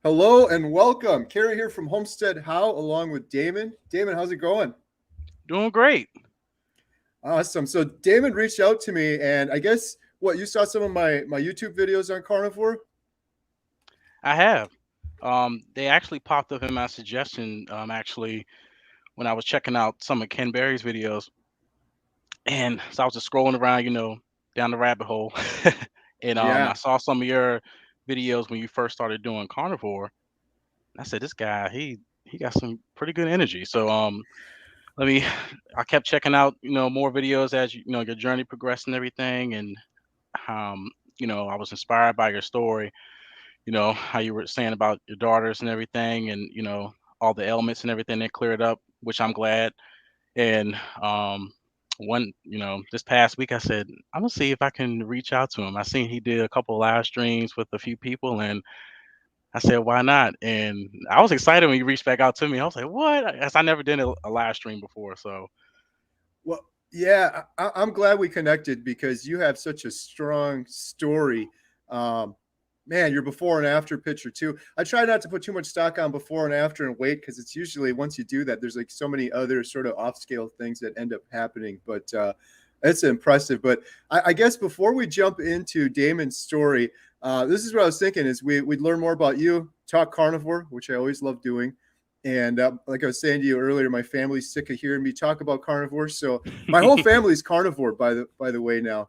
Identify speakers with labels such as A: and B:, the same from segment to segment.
A: Hello and welcome. Kerry here from Homestead How, along with Damon. Damon, how's it going?
B: Doing great.
A: Awesome. So Damon reached out to me, and I guess what you saw some of my YouTube videos on carnivore.
B: I have. They actually popped up in my suggestion. Actually, when I was checking out some of Ken Berry's videos, and so I was just scrolling around, down the rabbit hole, and I
A: Yeah.
B: saw some of your videos when you first started doing carnivore. I said, this guy, he got some pretty good energy. So let me. I kept checking out, more videos as your journey progressed and everything, and um, I was inspired by your story, how you were saying about your daughters and everything, and all the ailments and everything that cleared up, which I'm glad. And one, this past week I said I'm gonna see if I can reach out to him. I seen he did a couple of live streams with a few people, and I said why not. And I was excited when you reached back out to me. I was like, what? As I never did a live stream before. So
A: Well, yeah, I'm glad we connected because you have such a strong story. Um, Man, your before and after picture too. I try not to put too much stock on before and after and weight because it's usually once you do that, there's like so many other sort of off scale things that end up happening. But it's impressive. But I guess before we jump into Damon's story, this is what I was thinking: is we'd learn more about you, talk carnivore, which I always love doing. And like I was saying to you earlier, my family's sick of hearing me talk about carnivore. So my whole family's carnivore, by the way now,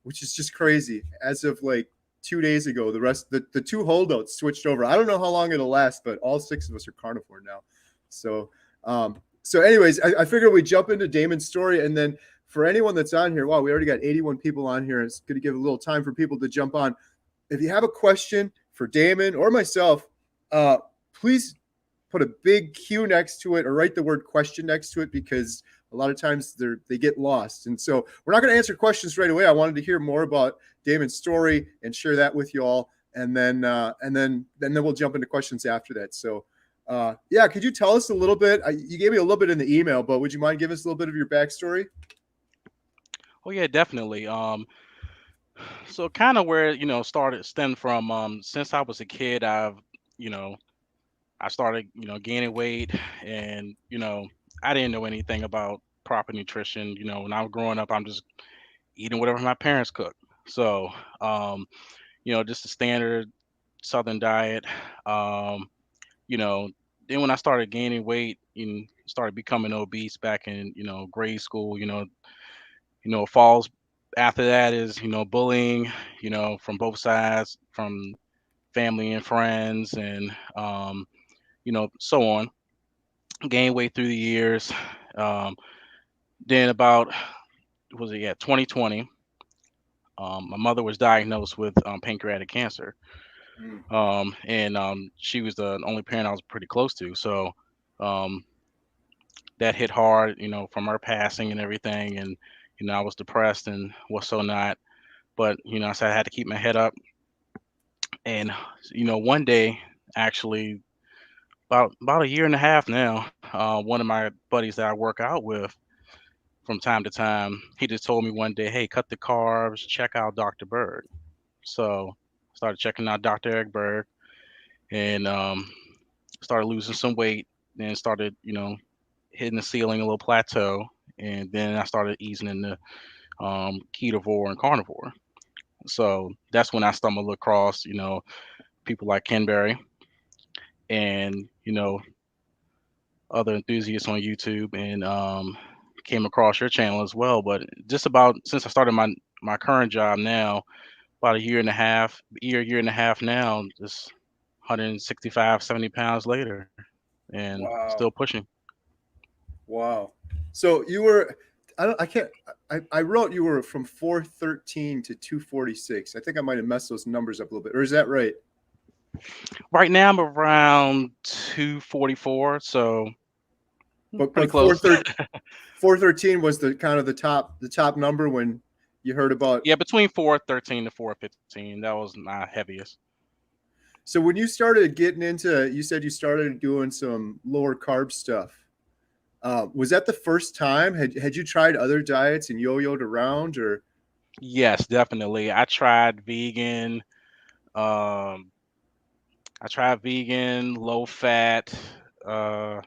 A: which is just crazy. As of like 2 days ago, the two holdouts switched over. I don't know how long it'll last, but all six of us are carnivore now. So anyways, I figured we jump into Damon's story, and then for anyone that's on here, wow, we already got 81 people on here. It's going to give a little time for people to jump on. If you have a question for Damon or myself, please put a big Q next to it or write the word question next to it because a lot of times they get lost. And so we're not going to answer questions right away. I wanted to hear more about Damon's story and share that with you all, and then we'll jump into questions after that. So yeah, could you tell us a little bit? You gave me a little bit in the email, but would you mind giving us a little bit of your backstory?
B: oh yeah, definitely. So kind of where started stemmed from since I was a kid, you know I started, gaining weight, and I didn't know anything about proper nutrition. When I was growing up, I'm just eating whatever my parents cook. So, um, just a standard Southern diet. Um, you know, then when I started gaining weight and started becoming obese back in, grade school, falls after that is, bullying, from both sides, from family and friends, and so on. Gained weight through the years. Um, then about was it, yeah, 2020, my mother was diagnosed with pancreatic cancer,
A: Mm.
B: and she was the only parent I was pretty close to. So um, that hit hard, from her passing and everything, and I was depressed and was so not. But I said I had to keep my head up, and one day, actually, about a year and a half now, one of my buddies that I work out with from time to time, he just told me one day, "Hey, cut the carbs, check out Dr. Berg." So I started checking out Dr. Eric Berg, and started losing some weight. Then started, hitting the ceiling, a little plateau, and then I started easing into Ketovore and Carnivore. So that's when I stumbled across, people like Ken Berry and other enthusiasts on YouTube, and came across your channel as well. But just about since I started my current job now, about a year and a half now, just 165, 70 pounds later, and still
A: Wow.
B: pushing.
A: Wow. So you were, I can't, I wrote you were from 413 to 246. I think I might have messed those numbers up a little bit. Or is that right?
B: Right now, I'm around 244, so pretty
A: But
B: close.
A: 413 was the kind of the top number when you heard about.
B: Yeah, between 413 to 415, that was my heaviest.
A: So when you started getting into, you said you started doing some lower carb stuff. Was that the first time? Had you tried other diets and yo-yoed around, or?
B: Yes, definitely. I tried vegan. Um, I tried vegan, low fat, uh,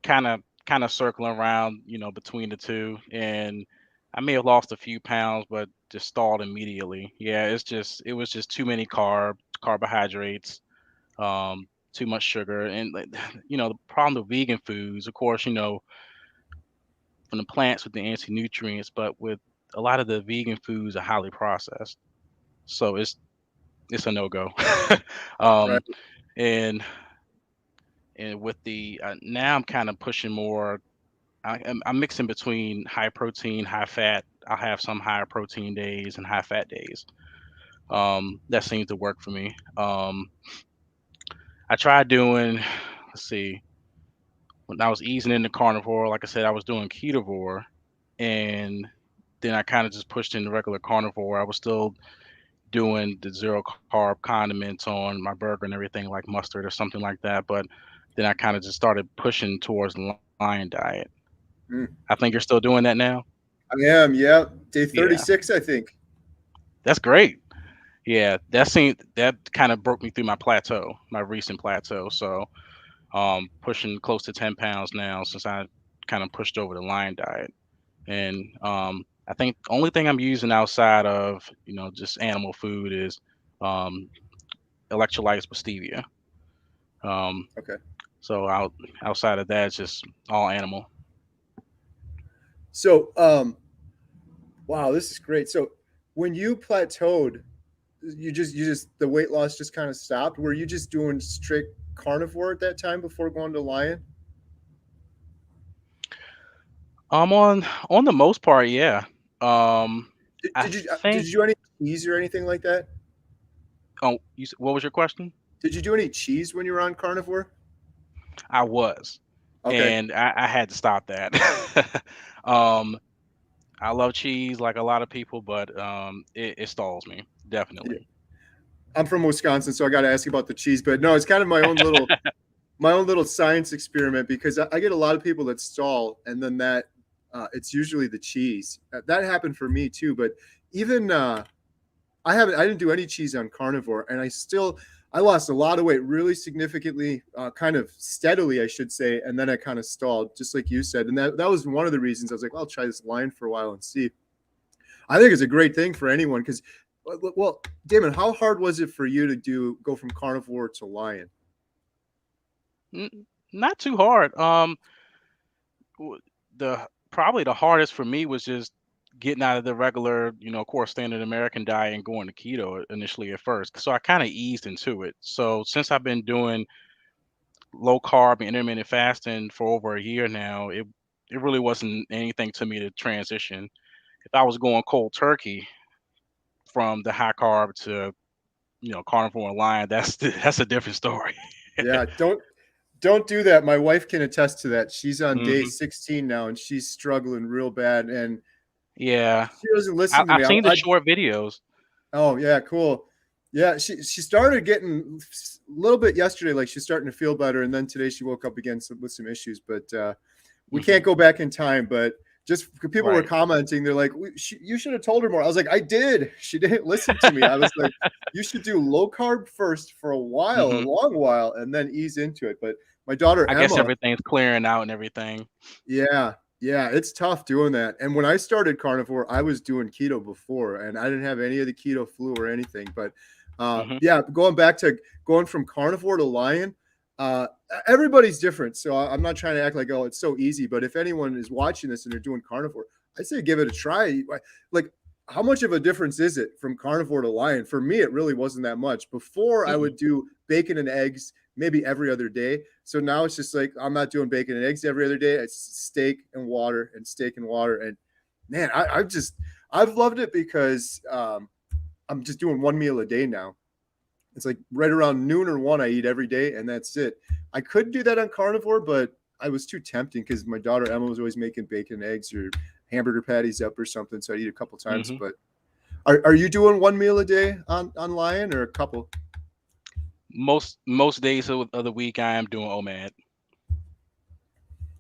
B: kind of circling around, between the two, and I may have lost a few pounds, but just stalled immediately. Yeah, it was just too many carbohydrates, too much sugar, and like, the problem with vegan foods, of course, from the plants with the anti-nutrients, but with a lot of the vegan foods are highly processed, so it's a no go.
A: Right.
B: um, and with the now I'm kind of pushing more. I'm mixing between high protein, high fat. I'll have some higher protein days and high fat days. That seems to work for me. I tried doing, let's see, when I was easing into carnivore, like I said, I was doing ketovore, and then I kind of just pushed into regular carnivore. I was still doing the zero carb condiments on my burger and everything, like mustard or something like that. But then I kind of just started pushing towards the lion diet.
A: Mm.
B: I think you're still doing that now.
A: I am. Yeah. Day
B: Yeah,
A: 36, I think.
B: that's great. Yeah, that kind of broke me through my plateau, my recent plateau. So, pushing close to 10 pounds now since I kind of pushed over the lion diet. And I think the only thing I'm using outside of just animal food is um, electrolytes with stevia. Um,
A: Okay.
B: so outside of that, it's just all animal.
A: So, wow, this is great. So, when you plateaued, you just the weight loss just kind of stopped. Were you just doing strict carnivore at that time before going to lion?
B: On the most part, yeah. Um,
A: Did,
B: I
A: did you did
B: think.
A: you do any cheese or anything like that?
B: Oh, what was your question?
A: Did you do any cheese when you were on carnivore?
B: I was,
A: Okay.
B: and I had to stop that. um, I love cheese like a lot of people, but it stalls me
A: Yeah.
B: definitely.
A: I'm from Wisconsin, so I got to ask you about the cheese. But no, it's kind of my own little science experiment because I get a lot of people that stall, and then that it's usually the cheese. That happened for me too. But even I didn't do any cheese on carnivore, and I lost a lot of weight really significantly, kind of steadily, I should say, and then I kind of stalled, just like you said, and that was one of the reasons I was like, I'll try this line for a while and see. I think it's a great thing for anyone because, well, Damon, how hard was it for you to go from carnivore to lion?
B: Not too hard. The probably the hardest for me was just getting out of the regular, of course, standard American diet and going to keto initially at first. So I kind of eased into it. So since I've been doing low carb and intermittent fasting for over a year now, it really wasn't anything to me to transition. If I was going cold turkey from the high carb to carnivore and lion, that's a different story.
A: Yeah, don't do that. My wife can attest to that. She's on day
B: hmm
A: 16 now, and she's struggling real bad, and
B: Yeah,
A: she doesn't listen to
B: I've
A: me.
B: seen the short videos.
A: Oh yeah, cool. Yeah, she started getting a little bit yesterday, like she's starting to feel better, and then today she woke up again with some issues. But we
B: hmm
A: can't go back in time. But just people were
B: Right.
A: commenting, they're like, "You should have told her more." I was like, "I did." She didn't listen to me. I was like, "You should do low carb first for a while, a
B: hmm
A: long while, and then ease into it." But my daughter
B: I guess
A: Emma,
B: everything's clearing out and everything.
A: yeah, yeah, it's tough doing that. And when I started carnivore, I was doing keto before, and I didn't have any of the keto flu or anything. But
B: hmm
A: yeah, going back to going from carnivore to lion, uh, everybody's different. So I'm not trying to act like, oh, it's so easy. But if anyone is watching this and they're doing carnivore, I say give it a try. Like, how much of a difference is it from carnivore to lion? For me, it really wasn't that much. Before, I
B: Mm-mm.
A: would do bacon and eggs maybe every other day. So now it's just like I'm not doing bacon and eggs every other day. It's steak and water and steak and water. And man, I've loved it because I'm just doing one meal a day now. It's like right around noon or one I eat every day, and that's it. I could do that on carnivore, but I was too tempting because my daughter Emma was always making bacon and eggs or hamburger patties up or something. So I eat a couple times.
B: hmm
A: But are you doing one meal a day on Lion or a couple?
B: Most days of the week, I am doing OMAD.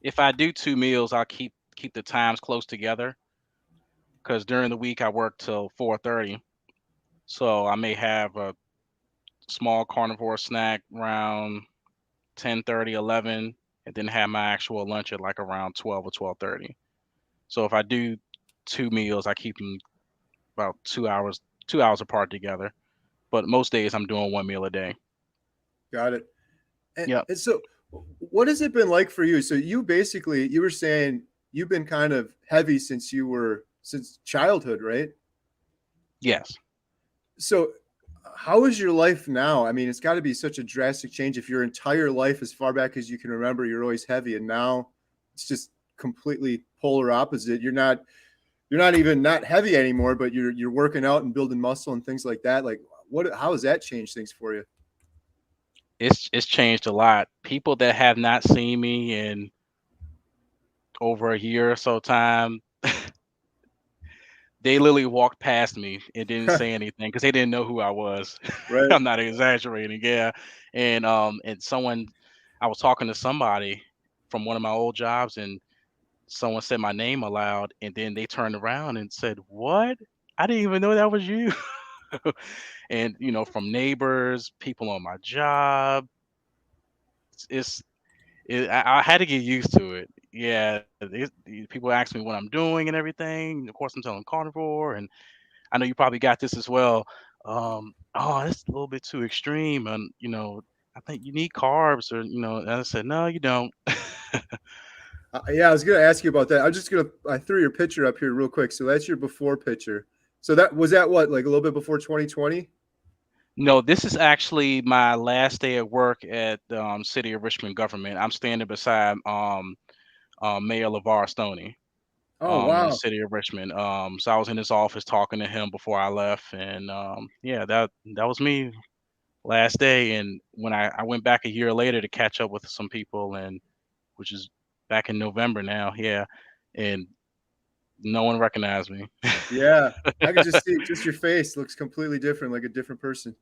B: If I do 2 meals, I'll keep the times close together because during the week I work till 4:30, so I may have small carnivore snack around 10:30, 11, and then have my actual lunch at like around 12 or 12:30. So if I do two meals, I keep them about 2 hours apart together. But most days I'm doing one meal a day.
A: Got it.
B: Yep.
A: And so, what has it been like for you? So you basically, you were saying you've been kind of heavy since childhood, right?
B: Yes.
A: So how is your life now? I mean, it's got to be such a drastic change if your entire life, as far back as you can remember, you're always heavy, and now it's just completely polar opposite. You're not even not heavy anymore, but you're working out and building muscle and things like that. Like, what? How has that changed things for you?
B: It's changed a lot. People that have not seen me in over a year or so time, they literally walked past me and didn't say anything because they didn't know who I was.
A: Right.
B: I'm not exaggerating, yeah. And someone, I was talking to somebody from one of my old jobs, and someone said my name aloud, and then they turned around and said, "What? I didn't even know that was you." And from neighbors, people on my job, it's I had to get used to it. Yeah, people ask me what I'm doing and everything. Of course, I'm telling carnivore, and I know you probably got this as well. Oh, it's a little bit too extreme, and I think you need carbs, or And I said, no, you don't.
A: Yeah, I was gonna ask you about that. I threw your picture up here real quick. So that's your before picture. So that what, like a little bit before 2020?
B: No, this is actually my last day at work at City of Richmond government. I'm standing beside Mayor LeVar Stoney
A: Oh
B: in the
A: wow.
B: city of Richmond. So I was in his office talking to him before I left, and yeah, that was me last day. And when I went back a year later to catch up with some people, and which is back in November now, yeah, and no one recognized me.
A: Yeah. I could just see just your face looks completely different, like a different person.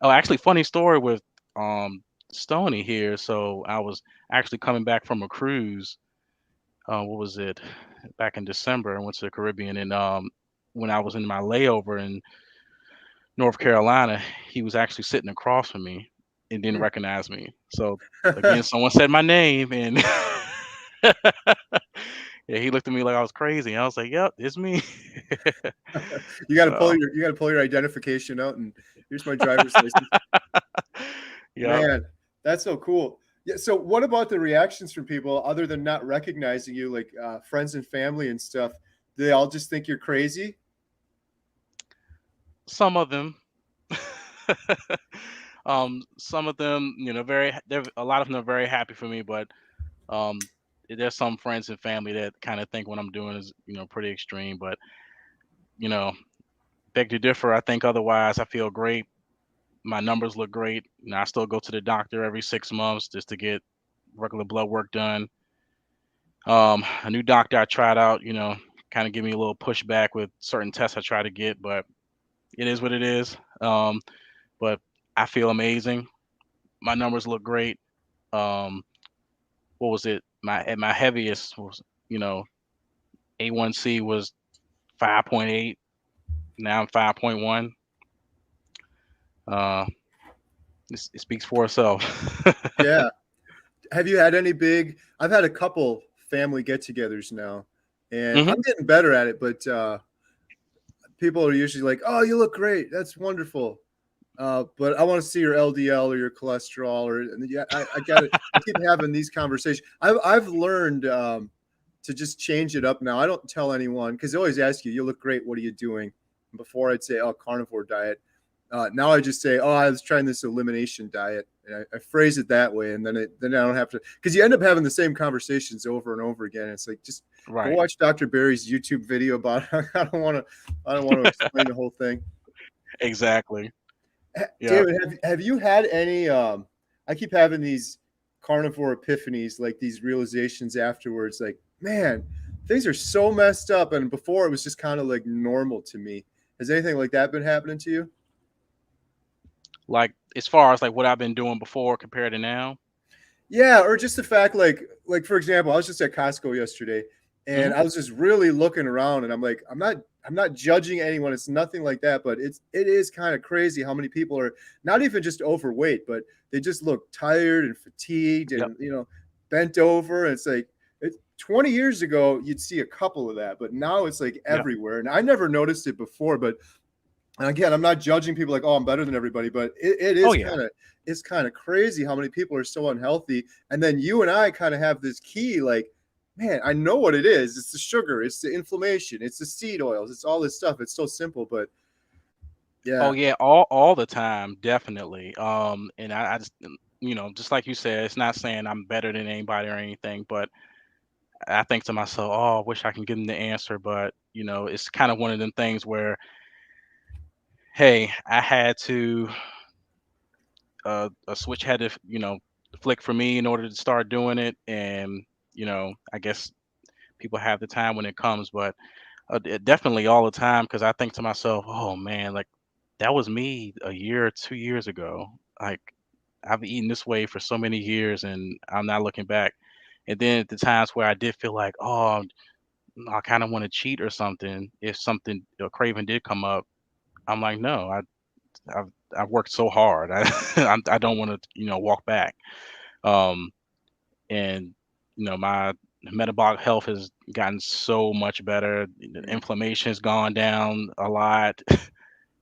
B: Oh, actually, funny story with um Stoney here. So I was actually coming back from a cruise. What was it? Back in December, I went to the Caribbean, and when I was in my layover in North Carolina, he was actually sitting across from me and didn't recognize me. So again, someone said my name, and yeah, he looked at me like I was crazy. I was like, "Yep, it's me." So,
A: You gotta pull your identification out and here's my driver's license.
B: yep.
A: Man, that's so cool. Yeah. So what about the reactions from people other than not recognizing you, like friends and family and stuff? Do they all just think you're crazy?
B: Some of them, some of them, a lot of them are very happy for me, but um, there's some friends and family that kind of think what I'm doing is, pretty extreme. But you know, beg to differ. I think otherwise. I feel great. My numbers look great. I still go to the doctor every 6 months just to get regular blood work done. A new doctor I tried out, kind of give me a little pushback with certain tests I try to get, but it is what it is. But I feel amazing. My numbers look great. Um, what was it? My heaviest was, A1C was 5.8. Now I'm 5.1. Uh, it speaks for itself.
A: Yeah. Have you had any big? I've had a couple family get-togethers now, and
B: Hmm.
A: I'm getting better at it. But people are usually like, "Oh, you look great. That's wonderful." But I want to see your LDL or your cholesterol, or and yeah, I got it. I keep having these conversations. I've learned to just change it up now. I don't tell anyone because they always ask you, "You look great. What are you doing?" Before I'd say, "Oh, carnivore diet." Now I just say, "Oh, I was trying this elimination diet," and I phrase it that way, and then I don't have to because you end up having the same conversations over and over again. It's like just go
B: Right.
A: watch Dr. Barry's YouTube video about it. I don't want to explain the whole thing.
B: Exactly. Yep.
A: David, have you had any? I keep having these carnivore epiphanies, like these realizations afterwards. Like, man, things are so messed up, and before it was just kind of like normal to me. Has anything like that been happening to you?
B: Like as far as like what I've been doing before compared to now.
A: Yeah, or just the fact, like for example, I was just at Costco yesterday,
B: Hmm.
A: and I was just really looking around, and I'm like, I'm not. I'm not judging anyone. It's nothing like that, but it is kind of crazy how many people are not even just overweight, but they just look tired and fatigued
B: Yep.
A: and bent over. And it's like 20 years ago you'd see a couple of that, but now it's like
B: Yep.
A: everywhere. And I never noticed it before, but again, I'm not judging people like, oh, I'm better than everybody, but it
B: Oh
A: is
B: yeah.
A: kind of crazy how many people are so unhealthy. And then you and I kind of have this key, like, man, I know what it is. It's the sugar, it's the inflammation, it's the seed oils, it's all this stuff. It's so simple, but
B: Oh
A: yeah,
B: yeah, all the time, definitely. And I just just like you said, it's not saying I'm better than anybody or anything, but I think to myself, oh, I wish I can give them the answer, but it's kind of one of them things where, hey, I had to a switch had to flick for me in order to start doing it, and I guess people have the time when it comes, but definitely all the time because I think to myself, oh man, like that was me a year or 2 years ago. Like I've eaten this way for so many years and I'm not looking back. And then at the times where I did feel like, oh, I kind of want to cheat or something, if something a craving did come up, I'm like, no, I've I've worked so hard. I don't want to walk back. Um, and my metabolic health has gotten so much better. The inflammation's gone down a lot.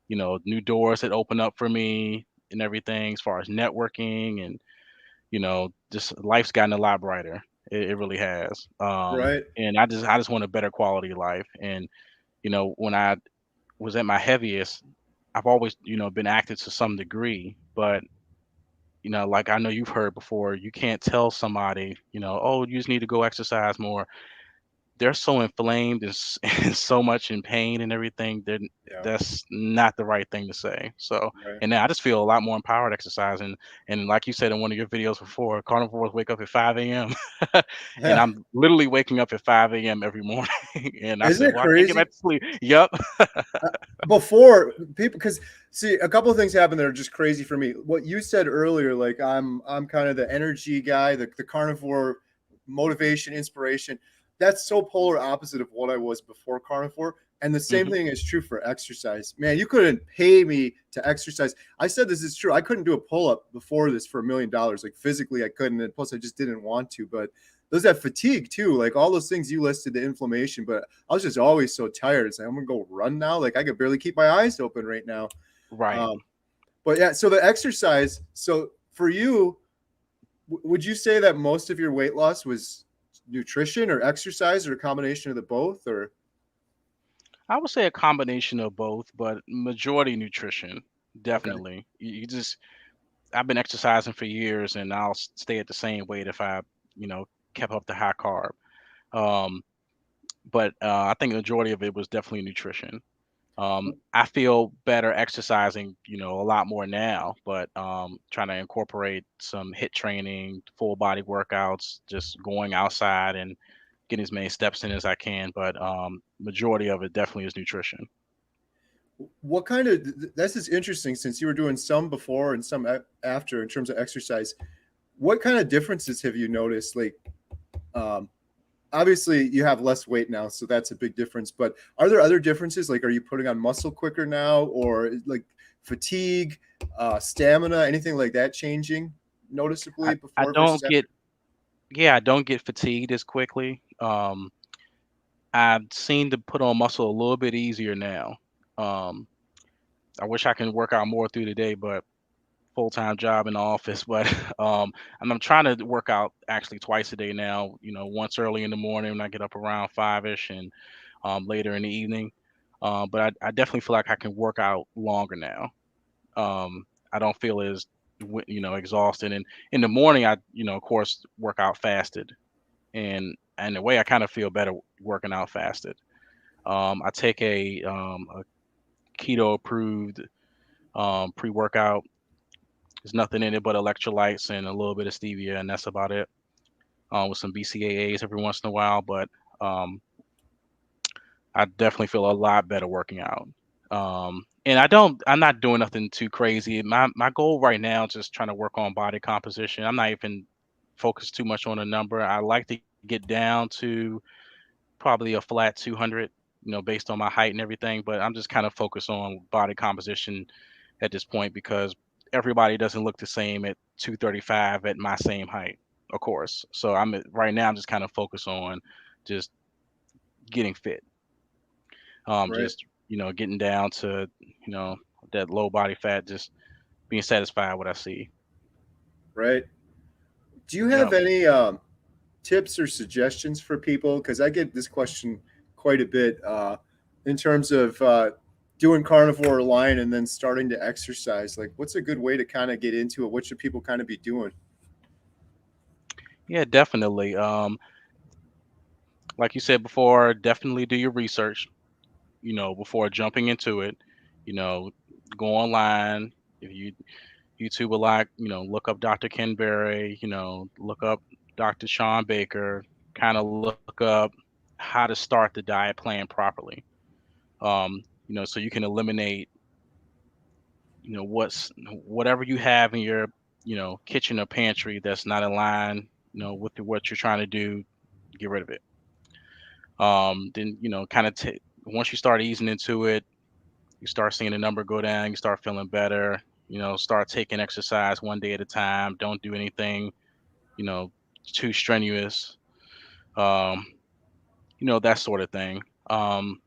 B: New doors that open up for me and everything as far as networking and just life's gotten a lot brighter. It really has.
A: right.
B: And I just want a better quality of life. And when I was at my heaviest, I've always been active to some degree, but like I know you've heard before, you can't tell somebody, oh, you just need to go exercise more. They're so inflamed and, and so much in pain and everything.
A: Yeah,
B: That's not the right thing to say. So,
A: right.
B: and now I just feel a lot more empowered exercising. And like you said in one of your videos before, carnivores wake up at 5 a.m. and
A: Yeah.
B: I'm literally waking up at 5 a.m. every morning. And I
A: Isn't
B: said,
A: it
B: well, I can't get
A: crazy?
B: back to sleep. Yep.
A: Uh, Before people, because see, a couple of things happen that are just crazy for me. What you said earlier, like I'm kind of the energy guy, the carnivore motivation, inspiration. That's so polar opposite of what I was before carnivore. And the same
B: Hmm.
A: thing is true for exercise. Man, you couldn't pay me to exercise. I said this is true. I couldn't do a pull up before this for $1 million. Like physically, I couldn't. And plus, I just didn't want to. But there's that fatigue too. Like all those things you listed, the inflammation. But I was just always so tired. It's like I'm gonna go run now. Like I could barely keep my eyes open right now.
B: Right.
A: Um, but yeah, so the exercise. So for you, would you say that most of your weight loss was nutrition or exercise or a combination of the both? Or
B: I would say a combination of both, but majority nutrition,
A: okay,
B: definitely. You just I've been exercising for years, and I'll stay at the same weight if I, kept up the high carb. Um, but I think the majority of it was definitely nutrition. I feel better exercising, a lot more now, but trying to incorporate some hit training, full body workouts, just going outside and getting as many steps in as I can. But majority of it definitely is nutrition.
A: what kind of this is interesting since you were doing some before and some after in terms of exercise. What kind of differences have you noticed? Like, um, obviously you have less weight now, so that's a big difference. But are there other differences? Like, are you putting on muscle quicker now, or like fatigue, stamina, anything like that changing
B: I,
A: noticeably
B: I
A: before versus
B: don't
A: after?
B: get yeah, I don't get fatigued as quickly. I've seen to put on muscle a little bit easier now. Um, I wish I can work out more through the day, but full-time job in the office. But I'm trying to work out actually twice a day now. Once early in the morning when I get up around 5ish, and later in the evening. But I definitely feel like I can work out longer now. I don't feel as exhausted. And in the morning, I of course work out fasted, and in a way I kind of feel better working out fasted. I take a keto approved pre-workout. There's nothing in it but electrolytes and a little bit of stevia, and that's about it. With some BCAAs every once in a while, but um, I definitely feel a lot better working out. And I'm not doing nothing too crazy. My goal right now is just trying to work on body composition. I'm not even focused too much on a number. I like to get down to probably a flat 200. based on my height and everything. But I'm just kind of focused on body composition at this point because everybody doesn't look the same at 235 at my same height, of course. So right now I'm just kind of focused on just getting fit,
A: Right.
B: just getting down to you know that low body fat, just being satisfied with what I see.
A: Right. Do you
B: Yeah.
A: have any tips or suggestions for people? Because I get this question quite a bit in terms of doing carnivore line and then starting to exercise. Like, what's a good way to kind of get into it? What should people kind of be doing?
B: Yeah, definitely. Like you said before, definitely do your research, before jumping into it. You know, go online. If you YouTube a lot, look up Dr. Ken Berry, look up Dr. Sean Baker, kind of look up how to start the diet plan properly. So you can eliminate, whatever you have in your, kitchen or pantry that's not in line, with what you're trying to do, get rid of it. Then, once you start easing into it, you start seeing the number go down, you start feeling better, start taking exercise one day at a time. Don't do anything, you know, too strenuous, um, that sort of thing. Don't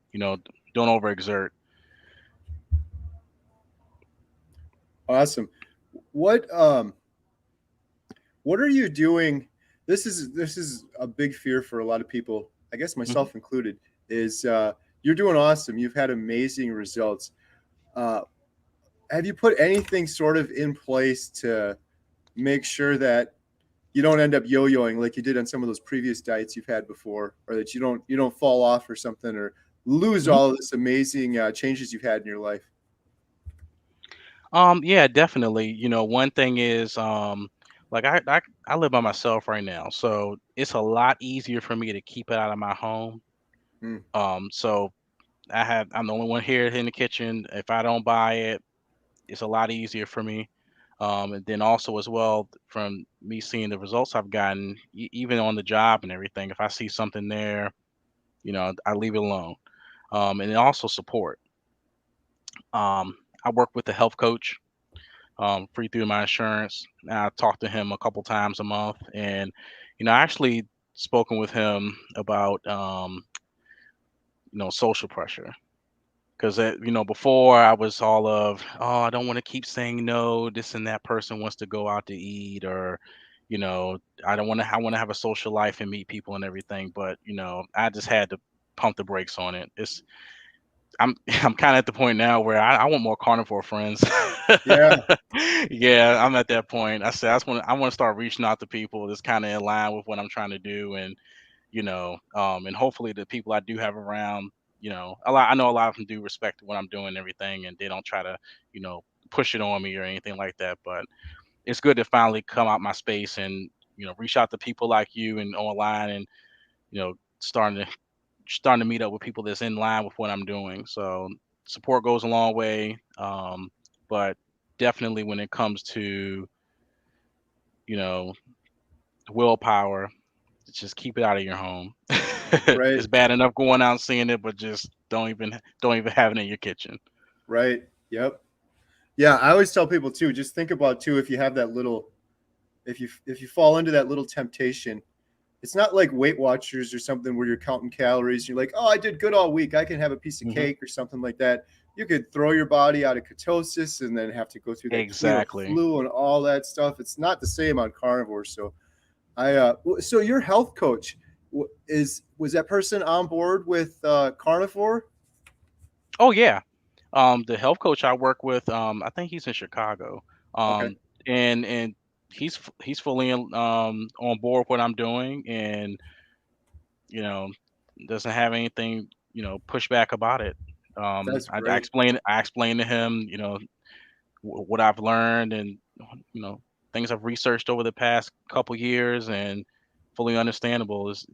B: overexert.
A: Awesome. What what are you doing? This is a big fear for a lot of people, I guess
B: Mhm.
A: myself included, is you're doing awesome. You've had amazing results. Uh, have you put anything sort of in place to make sure that you don't end up yo-yoing like you did on some of those previous diets you've had before, or that you don't fall off or something, or lose
B: Mhm.
A: all of this amazing changes you've had in your life?
B: Yeah, definitely. One thing is, like I live by myself right now, so it's a lot easier for me to keep it out of my home.
A: Mm,
B: So I'm the only one here in the kitchen. If I don't buy it, it's a lot easier for me. And then also as well, from me seeing the results I've gotten, even on the job and everything, if I see something there, I leave it alone. And then also support. I work with a health coach, free through my insurance. I talk to him a couple times a month, and I actually spoken with him about social pressure. Because before I was all of, oh, I don't want to keep saying no. This and that person wants to go out to eat, or you know, I don't want to. I want to have a social life and meet people and everything. But I just had to pump the brakes on it. I'm I'm kind of at the point now where I want more carnivore friends.
A: yeah,
B: Yeah, I'm at that point. I said I want to start reaching out to people that's kind of in line with what I'm trying to do, and and hopefully the people I do have around, I know a lot of them do respect what I'm doing and everything, and they don't try to, you know, push it on me or anything like that. But it's good to finally come out my space and reach out to people like you and online, and you know, starting to meet up with people that's in line with what I'm doing. So support goes a long way, but definitely when it comes to you know willpower, just keep it out of your home.
A: right,
B: It's bad enough going out and seeing it, but just don't even have it in your kitchen.
A: right, yep. Yeah, I always tell people too, just think about too, if you have that little, if you fall into that little temptation, it's not like Weight Watchers or something where you're counting calories. You're like, oh, I did good all week. I can have a piece of
B: Hmm.
A: cake or something like that. You could throw your body out of ketosis and then have to go through that keto
B: Exactly.
A: flu and all that stuff. It's not the same on carnivore. So so your health coach was that person on board with carnivore?
B: Oh yeah. The health coach I work with, I think he's in Chicago.
A: Okay,
B: And he's fully on board with what I'm doing, and you know, doesn't have anything pushback about it.
A: that's
B: I
A: great.
B: explain to him, what I've learned, and you know things I've researched over the past couple years, and fully understandable is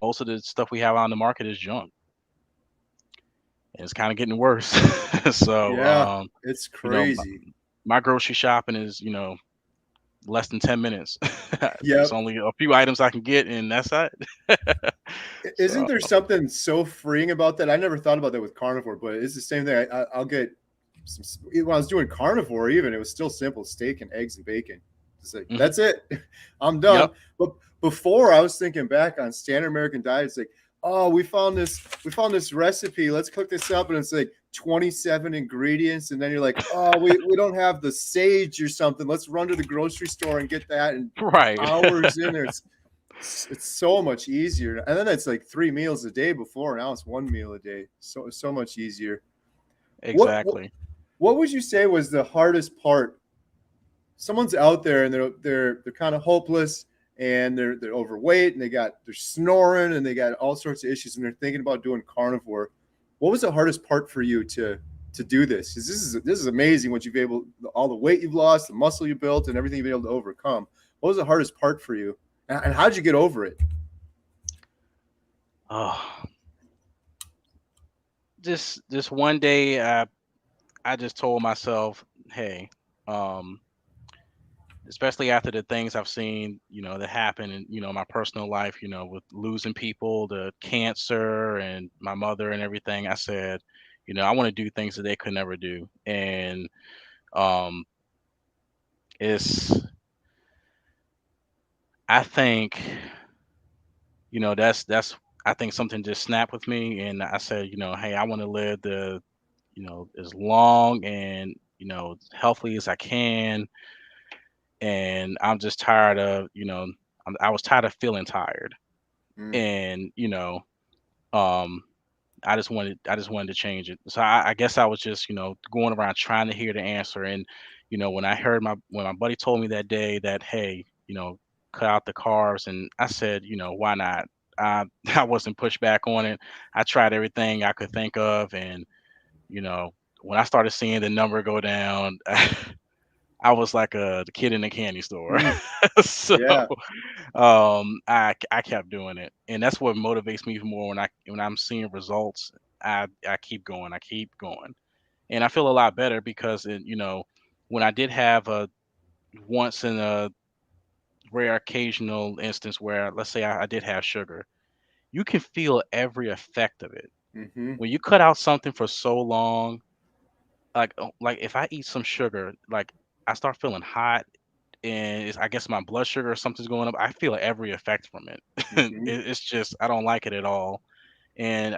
B: most of the stuff we have on the market is junk, and it's kind of getting worse. So
A: Yeah, it's
B: you know my,
A: crazy.
B: my grocery shopping is less than 10 minutes. It's
A: Yep.
B: only a few items I can get, and that's it.
A: Isn't
B: So
A: there something so freeing about that? I never thought about that with carnivore, but it's the same thing. I'll get when I was doing carnivore, even it was still simple: steak and eggs and bacon. It's like
B: mhm.
A: that's it. I'm done.
B: Yep.
A: But before I was thinking back on standard American diet, it's like, oh, we found this recipe. Let's cook this up, and it's like 27 ingredients, and then you're like, oh, we don't have the sage or something. Let's run to the grocery store and get that, and
B: Right.
A: hours in there. It's so much easier. And then it's like 3 meals a day before. Now it's 1 meal a day. So much easier. What what
B: Exactly.
A: what would you say was the hardest part? Someone's out there and they're kind of hopeless and they're overweight and they're snoring and they got all sorts of issues and they're thinking about doing carnivore. What was the hardest part for you to do this? Because this is amazing what you've able all the weight you've lost, the muscle you built, and everything you've been able to overcome. What was the hardest part for you? And how'd you get over it?
B: Oh, just one day, I just told myself, hey, um, especially after the things I've seen, that happen in, my personal life, with losing people, the cancer and my mother and everything. I said, I want to do things that they could never do. And um, it's, I think, that's, I think something just snapped with me. And I said, hey, I want to live as long and, healthy as I can. And I'm just tired of, I was tired of feeling tired.
A: Mm,
B: And, um, I just wanted to change it. So I guess I was just, going around trying to hear the answer. And, when I heard when my buddy told me that day that, hey, cut out the carbs, and I said, why not? I I wasn't pushed back on it. I tried everything I could think of, and you know, when I started seeing the number go down, I was like the kid in the candy store.
A: mm,
B: So
A: yeah.
B: I kept doing it, and that's what motivates me more when I'm seeing results. I keep going, I keep going, and I feel a lot better because when I did have a once in a rare occasional instance where, let's say, I did have sugar, you can feel every effect of it
A: Hmm.
B: when you cut out something for so long. Like if I eat some sugar, like I start feeling hot, and I guess my blood sugar or something's going up. I feel every effect from it.
A: Hmm.
B: It's just I don't like it at all. And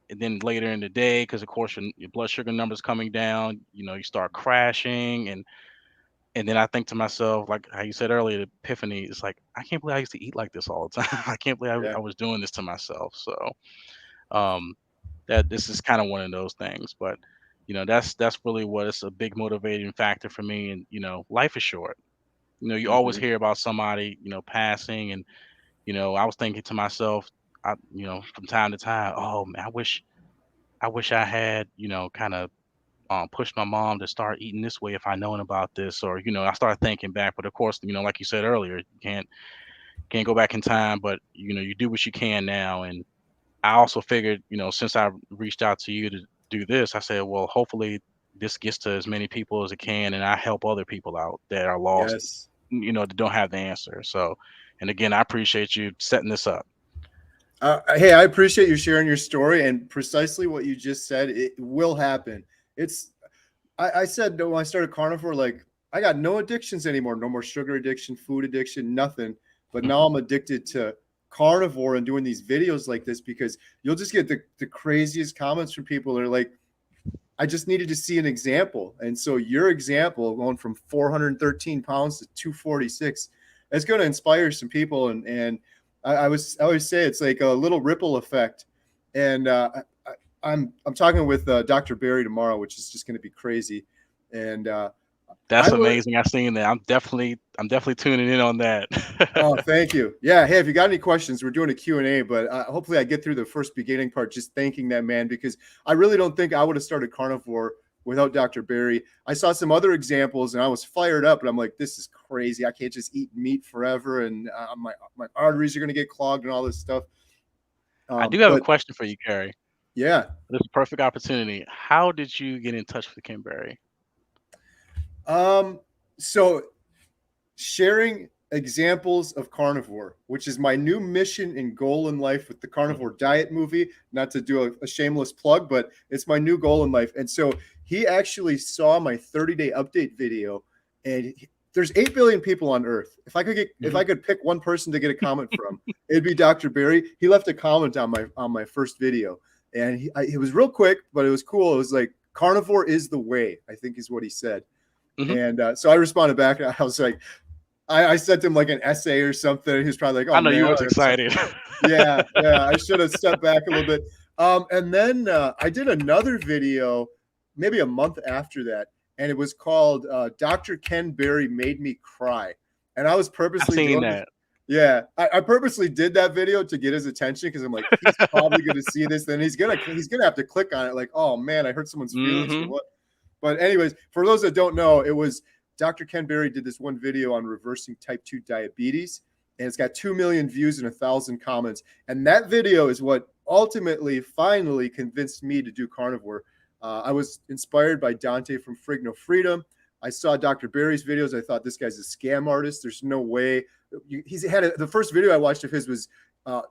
B: and then later in the day, because of course your blood sugar numbers coming down, you start crashing, and then I think to myself, like how you said earlier, the epiphany. It's like I can't believe I used to eat like this all the time. I can't believe
A: Yeah.
B: I was doing this to myself. So um, that this is kind of one of those things, but. That's really what is a big motivating factor for me. And life is short. You always
A: Hmm.
B: hear about somebody, passing, and I was thinking to myself, from time to time, oh man, I wish I had, kind of pushed my mom to start eating this way if I known about this, or I started thinking back. But of course, like you said earlier, you can't go back in time, but you do what you can now. And I also figured, since I reached out to you to do this, I said, well, hopefully this gets to as many people as it can, and I help other people out that are lost,
A: Yes.
B: that don't have the answer. So, and again, I appreciate you setting this up.
A: Hey, I appreciate you sharing your story and precisely what you just said. It will happen. It's I said when I started carnivore, like I got no addictions anymore, no more sugar addiction, food addiction, nothing. But now
B: Mhm.
A: I'm addicted to carnivore and doing these videos like this because you'll just get the craziest comments from people that are like, I just needed to see an example. And so your example going from 413 pounds to 246 is going to inspire some people. And I always say it's like a little ripple effect. And I'm talking with Dr. Barry tomorrow, which is just going to be crazy. And I
B: That's
A: learned.
B: amazing. I seen that. I'm definitely tuning in on that.
A: Oh, thank you. Yeah. Hey, if you got any questions, we're doing a Q&A, but hopefully I get through the first beginning part, just thanking that man, because I really don't think I would have started carnivore without Dr. Barry. I saw some other examples and I was fired up and I'm like, this is crazy. I can't just eat meat forever. And my arteries are going to get clogged and all this stuff.
B: I do have a
A: But
B: question for you, Carrie.
A: yeah.
B: This is a perfect opportunity. How did you get in touch with Kimberly?
A: Um, so sharing examples of carnivore, which is my new mission and goal in life with the Carnivore Diet movie. Not to do a shameless plug, but it's my new goal in life. And so he actually saw my 30-day update video, and there's 8 billion people on Earth. If I could pick one person to get a comment from, it'd be Dr. Berry. He left a comment on my first video, and it was real quick, but it was cool. It was like, "Carnivore is the way," I think is what he said. And so I responded back. I was like, I sent him like an essay or something. He was probably like, "Oh,
B: I know
A: man,
B: you was excited.
A: yeah. I should have stepped back a little bit." And then I did another video maybe a month after that, and it was called "Dr. Ken Berry Made Me Cry," and I was
B: I've
A: purposely
B: seen
A: doing
B: that.
A: yeah, I purposely did that video to get his attention because I'm like, he's probably going to see this, then he's gonna have to click on it. Like, oh man, I hurt someone's feelings or what? But anyways, for those that don't know, it was Dr. Ken Berry did this one video on reversing type 2 diabetes, and it's got 2 million views and 1,000 comments. And that video is what ultimately, finally convinced me to do carnivore. I was inspired by Dante from Frigno Freedom. I saw Dr. Berry's videos. I thought, this guy's a scam artist. There's no way. The first video I watched of his was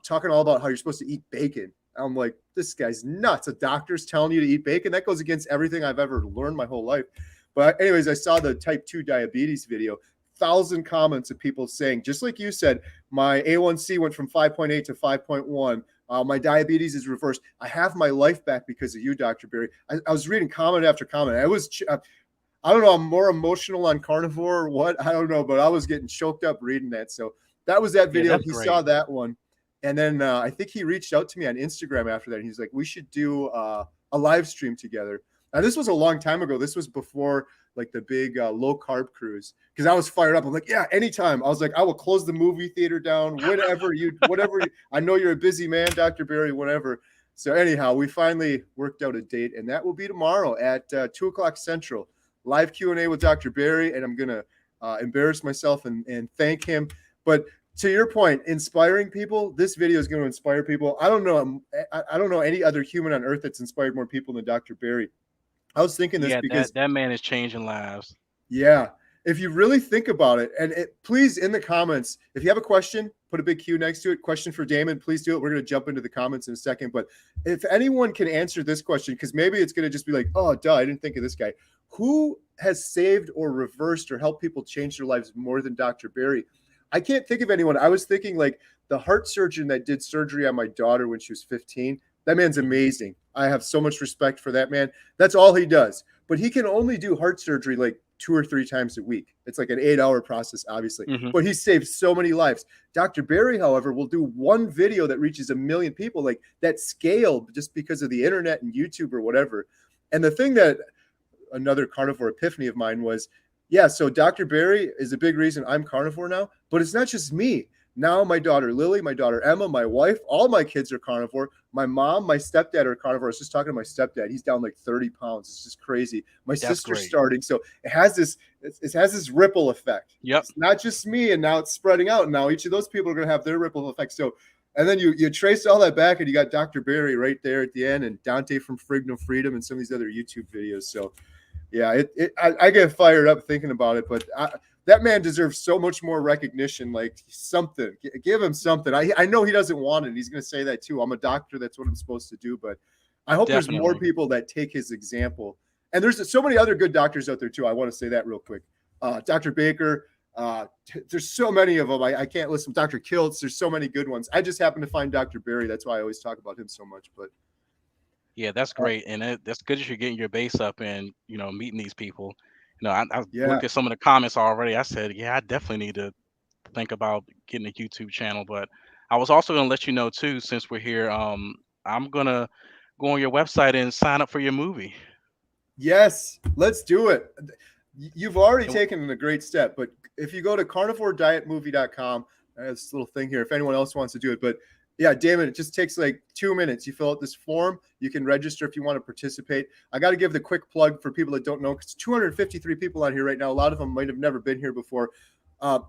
A: talking all about how you're supposed to eat bacon. I'm like, this guy's nuts. A doctor's telling you to eat bacon? That goes against everything I've ever learned my whole life. But anyways, I saw the type 2 diabetes video, 1,000 comments of people saying, just like you said, my A1C went from 5.8 to 5.1. My diabetes is reversed. I have my life back because of you, Dr. Berry. I was reading comment after comment. I don't know, I'm more emotional on carnivore or what, I don't know, but I was getting choked up reading that. So that was that video. He saw that one. And then I think he reached out to me on Instagram after that. And he's like, we should do a live stream together. Now, this was a long time ago. This was before like the big low carb cruise, because I was fired up. I'm like, yeah, anytime. I was like, I will close the movie theater down, whatever I know you're a busy man, Dr. Berry, whatever. So anyhow, we finally worked out a date, and that will be tomorrow at 2:00 Central. Live Q&A with Dr. Berry, and I'm going to embarrass myself and thank him. But to your point, inspiring people, this video is going to inspire people. I don't know any other human on earth that's inspired more people than Dr. Berry. I was thinking this because
B: that man is changing lives.
A: Yeah, if you really think about it, and please, in the comments, if you have a question, put a big Q next to it. Question for Damon, please do it. We're going to jump into the comments in a second. But if anyone can answer this question, because maybe it's going to just be like, oh, duh, I didn't think of this guy. Who has saved or reversed or helped people change their lives more than Dr. Berry? I can't think of anyone. I was thinking like the heart surgeon that did surgery on my daughter when she was 15. That man's amazing. I have so much respect for that man. That's all he does. But he can only do heart surgery like 2 or 3 times a week. It's like an 8-hour process, obviously. But he saved so many lives. Dr. Berry, however, will do one video that reaches 1 million people, like that scale, just because of the internet and YouTube or whatever. And the thing that another carnivore epiphany of mine was, yeah, so Dr. Berry is a big reason I'm carnivore now, but it's not just me. Now my daughter Lily, my daughter Emma, my wife, all my kids are carnivore. My mom, my stepdad are carnivore. I was just talking to my stepdad. He's down like 30 pounds. It's just crazy. My sister's starting. So it has this ripple effect.
B: Yep.
A: It's not just me, and now it's spreading out. And now each of those people are going to have their ripple effect. So, and then you trace all that back, and you got Dr. Berry right there at the end, and Dante from Frigno Freedom, and some of these other YouTube videos. So yeah, I get fired up thinking about it, but that man deserves so much more recognition. Like something, give him something. I know he doesn't want it. He's going to say that too. I'm a doctor. That's what I'm supposed to do. But I hope there's more people that take his example. And there's so many other good doctors out there too. I want to say that real quick. Dr. Baker, there's so many of them. I can't list them. Dr. Kiltz, there's so many good ones. I just happen to find Dr. Berry. That's why I always talk about him so much. But
B: yeah, that's great. And that's good that you're getting your base up and, meeting these people. I looked at some of the comments already. I said, yeah, I definitely need to think about getting a YouTube channel. But I was also going to let you know too, since we're here, I'm going to go on your website and sign up for your movie.
A: Yes, let's do it. You've already taken a great step, but if you go to carnivoredietmovie.com, this little thing here, if anyone else wants to do it, but yeah, Damon, it just takes like 2 minutes. You fill out this form. You can register if you want to participate. I got to give the quick plug for people that don't know, because 253 people on here right now. A lot of them might have never been here before.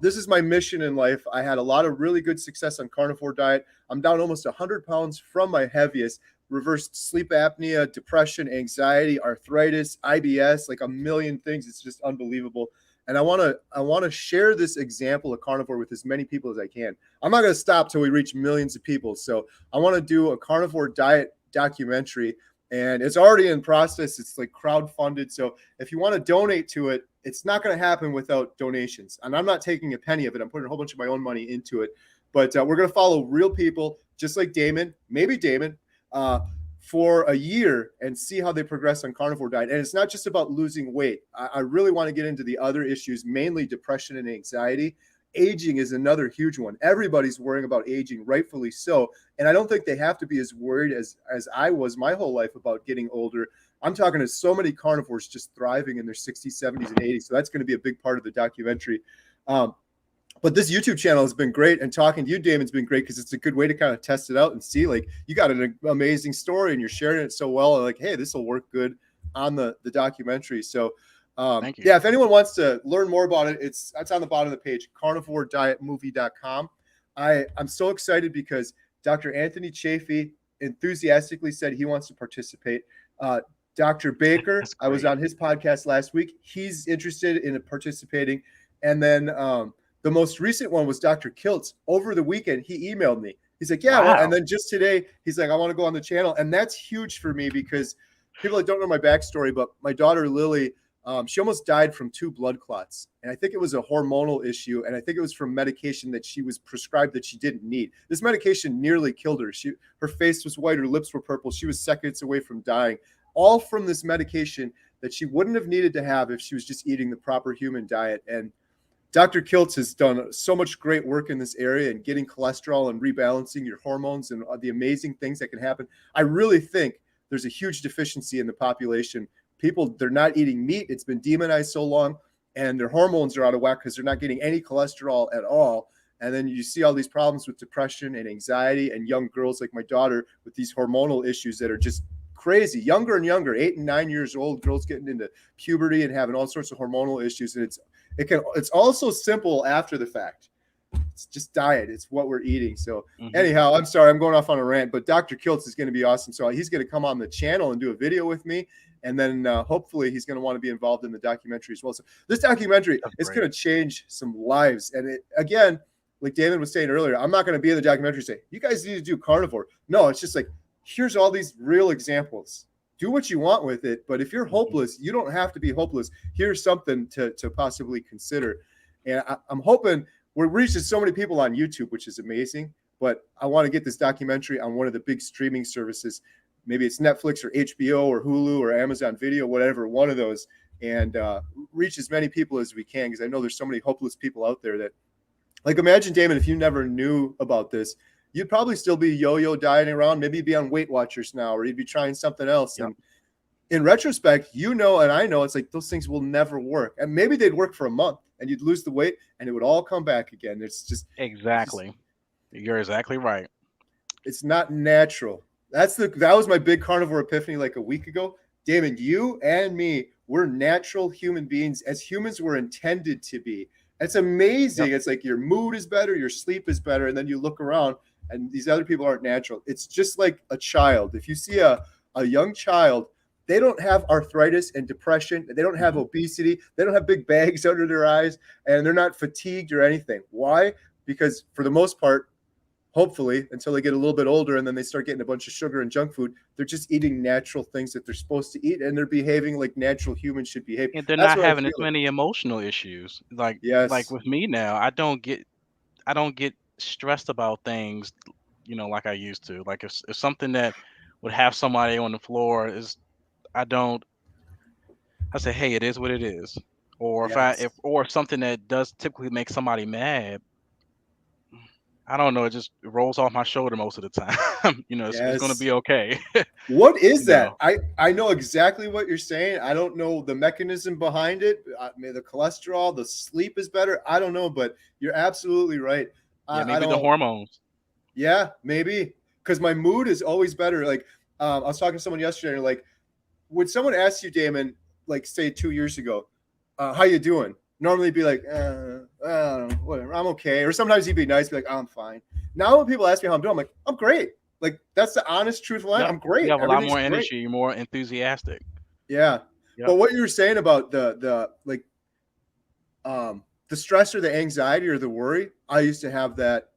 A: This is my mission in life. I had a lot of really good success on carnivore diet. I'm down almost 100 pounds from my heaviest, reversed sleep apnea, depression, anxiety, arthritis, IBS, like a million things. It's just unbelievable. And I want to share this example of carnivore with as many people as I can. I'm not going to stop till we reach millions of people. So I want to do a carnivore diet documentary, and it's already in process. It's like crowdfunded. So if you want to donate to it, it's not going to happen without donations. And I'm not taking a penny of it. I'm putting a whole bunch of my own money into it. But we're going to follow real people, just like Damon, maybe Damon, for a year and see how they progress on carnivore diet. And it's not just about losing weight. I really want to get into the other issues, mainly depression and anxiety. Aging is another huge one. Everybody's worrying about aging, rightfully so. And I don't think they have to be as worried as I was my whole life about getting older. I'm talking to so many carnivores just thriving in their 60s, 70s, and 80s. So that's going to be a big part of the documentary. But this YouTube channel has been great, and talking to you, Damon's been great, because it's a good way to kind of test it out and see, like, you got an amazing story and you're sharing it so well. Like, hey, this will work good on the documentary. So,
B: Thank you.
A: yeah, if anyone wants to learn more about it, it's on the bottom of the page, carnivoredietmovie.com. I'm so excited because Dr. Anthony Chafee enthusiastically said he wants to participate. Dr. Baker, I was on his podcast last week. He's interested in participating. And then the most recent one was Dr. Kiltz. Over the weekend, he emailed me. He's like, yeah.
B: Wow.
A: Well, and then just today, he's like, I want to go on the channel. And that's huge for me because people that don't know my backstory, but my daughter, Lily, she almost died from 2 blood clots. And I think it was a hormonal issue. And I think it was from medication that she was prescribed that she didn't need. This medication nearly killed her. Her face was white. Her lips were purple. She was seconds away from dying. All from this medication that she wouldn't have needed to have if she was just eating the proper human diet. And Dr. Kiltz has done so much great work in this area and getting cholesterol and rebalancing your hormones and the amazing things that can happen. I really think there's a huge deficiency in the population. People, they're not eating meat. It's been demonized so long, and their hormones are out of whack because they're not getting any cholesterol at all. And then you see all these problems with depression and anxiety, and young girls like my daughter with these hormonal issues that are just crazy. Younger and younger, 8 and 9 years old, girls getting into puberty and having all sorts of hormonal issues. And it's also simple after the fact. It's just diet. It's what we're eating. So anyhow, I'm sorry, I'm going off on a rant, but Dr. Kiltz is going to be awesome. So he's going to come on the channel and do a video with me. And then hopefully he's going to want to be involved in the documentary as well. So this documentary is going to change some lives. And again, like Damon was saying earlier, I'm not going to be in the documentary saying, you guys need to do carnivore. No, it's just like, here's all these real examples. Do what you want with it. But if you're hopeless, you don't have to be hopeless. Here's something to possibly consider. And I'm hoping we're reaching so many people on YouTube, which is amazing. But I want to get this documentary on one of the big streaming services. Maybe it's Netflix or HBO or Hulu or Amazon Video, whatever, one of those, and reach as many people as we can, because I know there's so many hopeless people out there that, like, imagine, Damon, if you never knew about this, you'd probably still be yo-yo dieting around. Maybe you'd be on Weight Watchers now, or you'd be trying something else. Yep. And in retrospect, and I know it's like those things will never work. And maybe they'd work for a month and you'd lose the weight and it would all come back again. It's just
B: exactly. You're exactly right.
A: It's not natural. That was my big carnivore epiphany like a week ago. Damon, you and me, we're natural human beings as humans were intended to be. It's amazing. Yep. It's like your mood is better, your sleep is better, and then you look around and these other people aren't natural. It's just like a child. If you see a young child, they don't have arthritis and depression. They don't have obesity. They don't have big bags under their eyes, and they're not fatigued or anything. Why? Because for the most part, hopefully, until they get a little bit older and then they start getting a bunch of sugar and junk food, they're just eating natural things that they're supposed to eat, and they're behaving like natural humans should behave.
B: And they're not having as many emotional issues. Like with me now, I don't get stressed about things, like I used to. Like if something that would have somebody on the floor I say, hey, it is what it is. Or if something that does typically make somebody mad, I don't know, it just rolls off my shoulder most of the time. It's going to be okay.
A: What is that? I know exactly what you're saying. I don't know the mechanism behind it. The cholesterol, the sleep is better. I don't know, but you're absolutely right.
B: Yeah, maybe the hormones.
A: Yeah, maybe. Because my mood is always better. Like, I was talking to someone yesterday, and like, would someone ask you, Damon, like, say 2 years ago, how you doing? Normally be like, whatever, I'm okay. Or sometimes he'd be nice, be like, I'm fine. Now when people ask me how I'm doing, I'm like, I'm great. Like that's the honest, truthful answer.
B: Yep.
A: I'm
B: You
A: great.
B: have a lot
A: Everything's
B: more
A: great.
B: energy. You're more enthusiastic.
A: Yeah.
B: Yep.
A: But what you were saying about the like the stress or the anxiety or the worry, I used to have that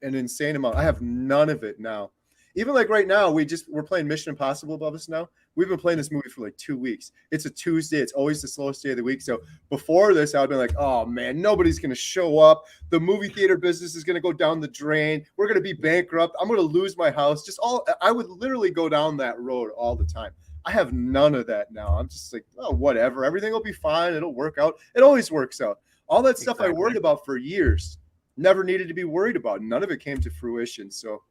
A: an insane amount. I have none of it now. Even like right now, we're playing Mission Impossible above us now. We've been playing this movie for like 2 weeks. It's a Tuesday. It's always the slowest day of the week. So before this, I would be like, oh man, nobody's gonna show up. The movie theater business is gonna go down the drain. We're gonna be bankrupt. I'm gonna lose my house. I would literally go down that road all the time. I have none of that now. I'm just like, oh, whatever. Everything will be fine. It'll work out. It always works out. All that stuff I
B: Exactly.
A: worried about for years never needed to be worried about. None of it came to fruition. So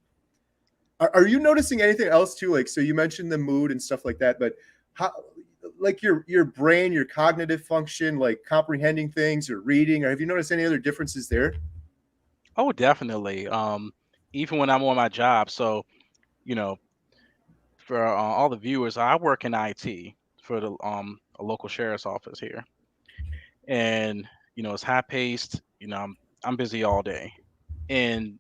A: are you noticing anything else too? Like, so you mentioned the mood and stuff like that, but how, like your brain, your cognitive function, like comprehending things or reading, or have you noticed any other differences there?
B: Oh, definitely. Even when I'm on my job. So, you know, for all the viewers, I work in IT for the a local sheriff's office here, and it's high paced. I'm busy all day, and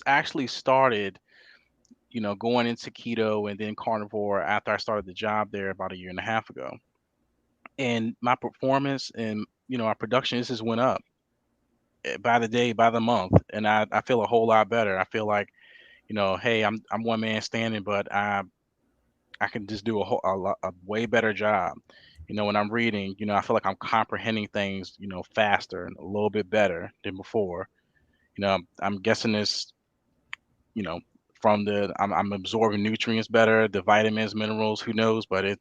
B: actually started going into keto and then carnivore after I started the job there about a year and a half ago. And my performance and our production just went up by the day, by the month, and I feel a whole lot better. I feel like hey, I'm one man standing, but I can just do a way better job. When I'm reading, I feel like I'm comprehending things, faster and a little bit better than before. I'm guessing this, you know, from I'm absorbing nutrients better, the vitamins, minerals, who knows, but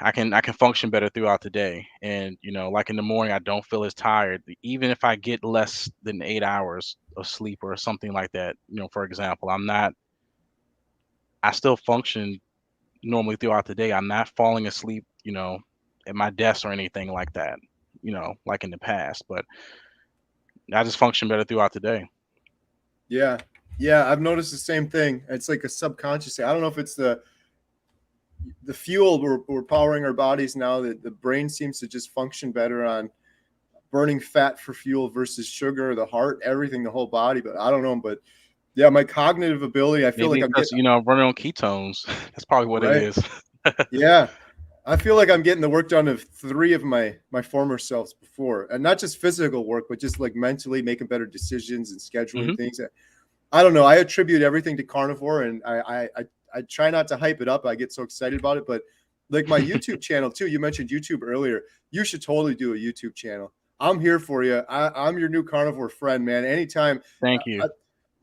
B: I can function better throughout the day. And like in the morning, I don't feel as tired, even if I get less than 8 hours of sleep or something like that. For example, I still function normally throughout the day. I'm not falling asleep, at my desk or anything like that, like in the past. But I just function better throughout the day.
A: Yeah. Yeah. I've noticed the same thing. It's like a subconscious thing. I don't know if it's the fuel we're powering our bodies now, that the brain seems to just function better on burning fat for fuel versus sugar, the heart, everything, the whole body. But I don't know. But yeah, my cognitive ability, I feel
B: Maybe
A: like
B: it's
A: I'm
B: because
A: getting
B: running on ketones. That's probably what it
A: right.
B: is.
A: Yeah. I feel like I'm getting the work done of three of my former selves before, and not just physical work, but just like mentally making better decisions and scheduling
B: Hmm.
A: things. I don't know. I attribute everything to Carnivore, and I try not to hype it up. I get so excited about it, but like my YouTube channel too. You mentioned YouTube earlier. You should totally do a YouTube channel. I'm here for you. I'm your new Carnivore friend, man. Anytime.
B: Thank you.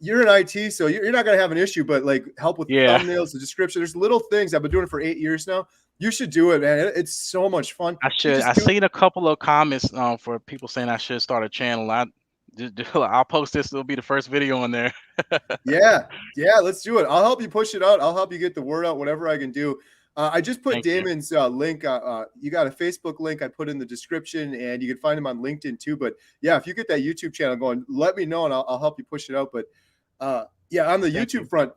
A: You're in IT, so you're not going to have an issue, but like help with the
B: Yeah,
A: thumbnails, the description. There's little things. I've been doing it for 8 years now. You should do it, man. It's so much fun.
B: I
A: You
B: should.
A: just
B: I
A: do.
B: seen a couple of comments for people saying I should start a channel. I'll post this. It'll be the first video on there.
A: Yeah, yeah, let's do it. I'll help you push it out. I'll help you get the word out, whatever I can do. I just put
B: Thank you.
A: Damon's link. You got a Facebook link I put in the description, and you can find him on LinkedIn too. But yeah, if you get that YouTube channel going, let me know, and I'll help you push it out. But yeah, on the
B: Thank you.
A: YouTube front,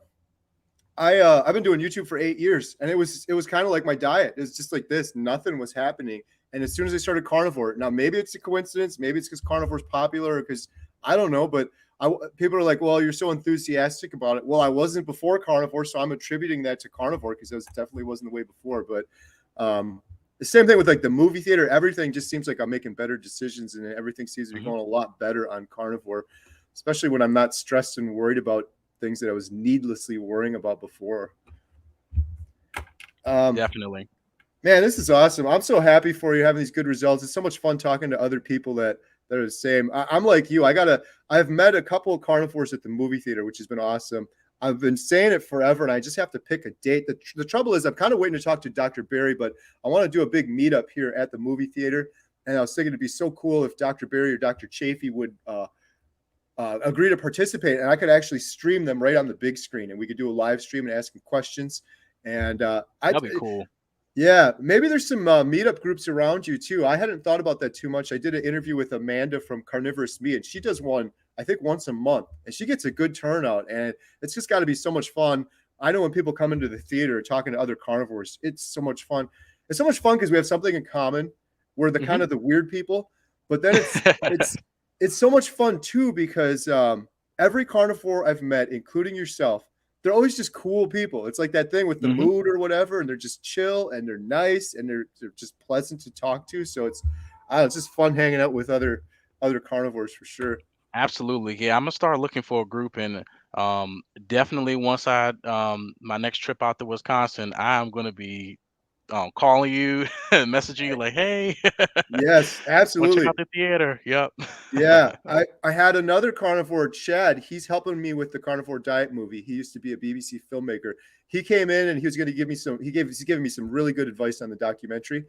A: I've been doing YouTube for 8 years, and it was kind of like my diet. It's just like this. Nothing was happening, and as soon as I started Carnivore, now maybe it's a coincidence, maybe it's because Carnivore's popular, because I don't know, but people are like, well, you're so enthusiastic about it. Well, I wasn't before Carnivore, so I'm attributing that to Carnivore, because it definitely wasn't the way before. But the same thing with like the movie theater. Everything just seems like I'm making better decisions, and everything seems to be
B: Hmm.
A: going a lot better on Carnivore, especially when I'm not stressed and worried about things that I was needlessly worrying about before. Um,
B: Definitely.
A: Man, this is awesome. I'm so happy for you having these good results. It's so much fun talking to other people that are the same. I'm like you. I've met a couple of carnivores at the movie theater, which has been awesome. I've been saying it forever, and I just have to pick a date. The trouble is, I'm kind of waiting to talk to Dr. Barry, but I want to do a big meetup here at the movie theater. And I was thinking it'd be so cool if Dr. Barry or Dr. Chafee would agree to participate, and I could actually stream them right on the big screen, and we could do a live stream and ask them questions. And
B: That'll be cool.
A: yeah, maybe there's some meetup groups around you too. I hadn't thought about that too much. I did an interview with Amanda from Carnivorous Me, and she does one, I think, once a month, and she gets a good turnout, and it's just got to be so much fun. I know when people come into the theater talking to other carnivores, it's so much fun. It's so much fun because we have something in common. We're the
B: Hmm.
A: kind of the weird people, but then it's so much fun too because every carnivore I've met, including yourself, they're always just cool people. It's like that thing with the
B: Hmm.
A: mood or whatever, and they're just chill and they're nice and they're just pleasant to talk to. So it's, I don't know, it's just fun hanging out with other carnivores for sure.
B: Absolutely. Yeah, I'm gonna start looking for a group, and definitely once I my next trip out to Wisconsin, I'm gonna be calling you and messaging you like, hey,
A: Yes,
B: want to check
A: absolutely.
B: out the theater. Yep.
A: Yeah, I had another carnivore, Chad. He's helping me with the carnivore diet movie. He used to be a BBC filmmaker. He came in and he was going to give me some. He's giving me some really good advice on the documentary.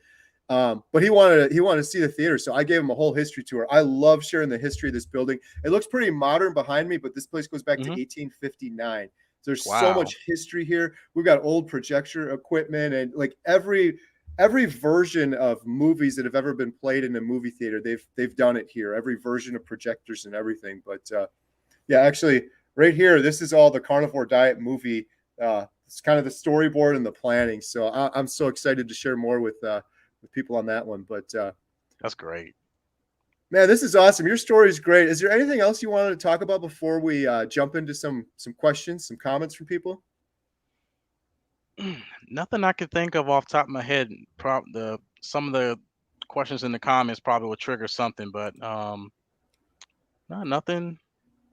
A: But he wanted to see the theater, so I gave him a whole history tour. I love sharing the history of this building. It looks pretty modern behind me, but this place goes back to
B: Hmm.
A: 1859. There's so
B: Wow.
A: much history here. We've got old projector equipment and like every version of movies that have ever been played in a movie theater, they've done it here. Every version of projectors and everything. But yeah, actually, right here, this is all the carnivore diet movie. It's kind of the storyboard and the planning. So I'm so excited to share more with people on that one. But
B: That's great.
A: man, this is awesome. Your story is great. Is there anything else you wanted to talk about before we jump into some questions, some comments from people?
B: Nothing I could think of off the top of my head. The some of the questions in the comments probably will trigger something, but no, nothing,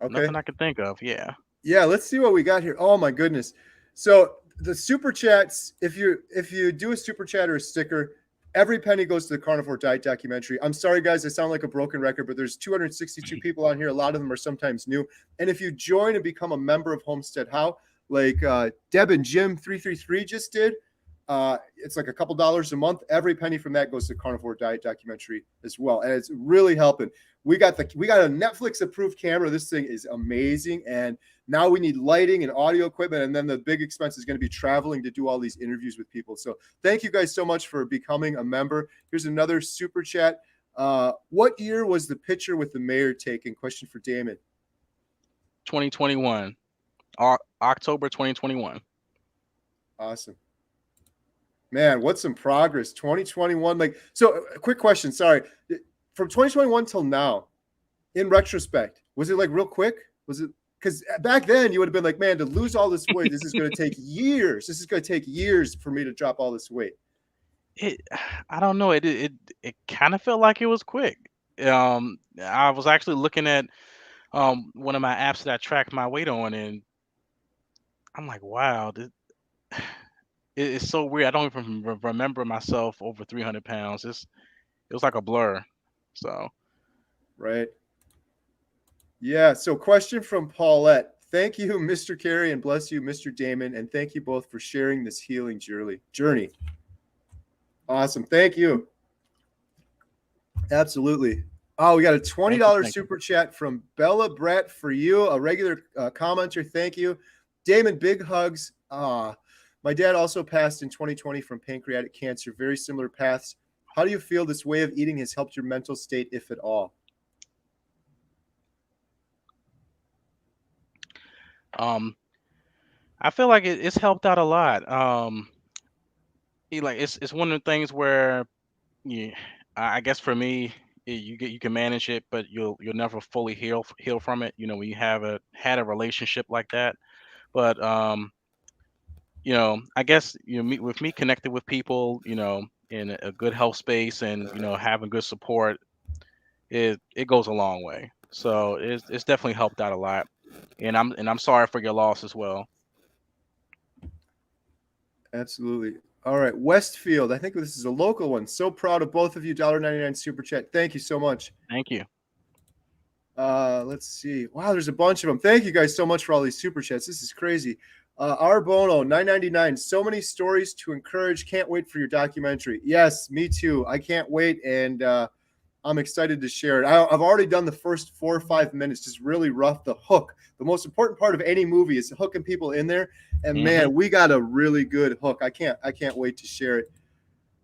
A: Okay.
B: nothing I could think of. Yeah.
A: Yeah, let's see what we got here. Oh my goodness. So the super chats, if you do a super chat or a sticker, every penny goes to the carnivore diet documentary. I'm sorry guys, I sound like a broken record, but there's 262 people on here. A lot of them are sometimes new. And if you join and become a member of Homestead How, like Deb and Jim 333 just did, it's like a couple dollars a month. Every penny from that goes to carnivore diet documentary as well. And it's really helping. We got a Netflix approved camera. This thing is amazing. And now we need lighting and audio equipment. And then the big expense is going to be traveling to do all these interviews with people. So thank you guys so much for becoming a member. Here's another super chat. What year was the picture with the mayor taken? Question for Damon.
B: 2021. October 2021.
A: Awesome. Man, what's some progress? 2021. Like, so a quick question. Sorry. From 2021 till now, in retrospect, was it like real quick? Was it because back then you would have been like, man, to lose all this weight, this is going to take years. This is going to take years for me to drop all this weight.
B: It, I don't know. It kind of felt like it was quick. I was actually looking at one of my apps that I track my weight on, and I'm like, wow, it's so weird. I don't even remember myself over 300 pounds. It was like a blur. So,
A: Right. Yeah. So, question from Paulette. Thank you, Mr. Carey, and bless you, Mr. Damon. And thank you both for sharing this healing journey. Awesome. Thank you. Absolutely. Oh, we got a
B: thank you,
A: $20
B: thank you.
A: super chat from Bella Brett for you, a regular commenter. Thank you. Damon, big hugs. My dad also passed in 2020 from pancreatic cancer, very similar paths. How do you feel this way of eating has helped your mental state, if at all?
B: Um, I feel like it's helped out a lot. Like it's one of the things where you, I guess for me, you can manage it, but you'll never fully heal from it. You know, when you have had a relationship like that. But I guess with me connected with people, in a good health space and having good support, it goes a long way. So it's definitely helped out a lot. And I'm sorry for your loss as well.
A: Absolutely. All right. Westfield. I think this is a local one. So proud of both of you. $1.99 super chat. Thank you so much.
B: Thank you.
A: Let's see. Wow, there's a bunch of them. Thank you guys so much for all these super chats. This is crazy. R Bono, $9.99. So many stories to encourage. Can't wait for your documentary. Yes, me too. I can't wait, and I'm excited to share it. I've already done the first 4 or 5 minutes, just really rough the hook. The most important part of any movie is hooking people in there. And
B: Hmm.
A: man, we got a really good hook. I can't wait to share it.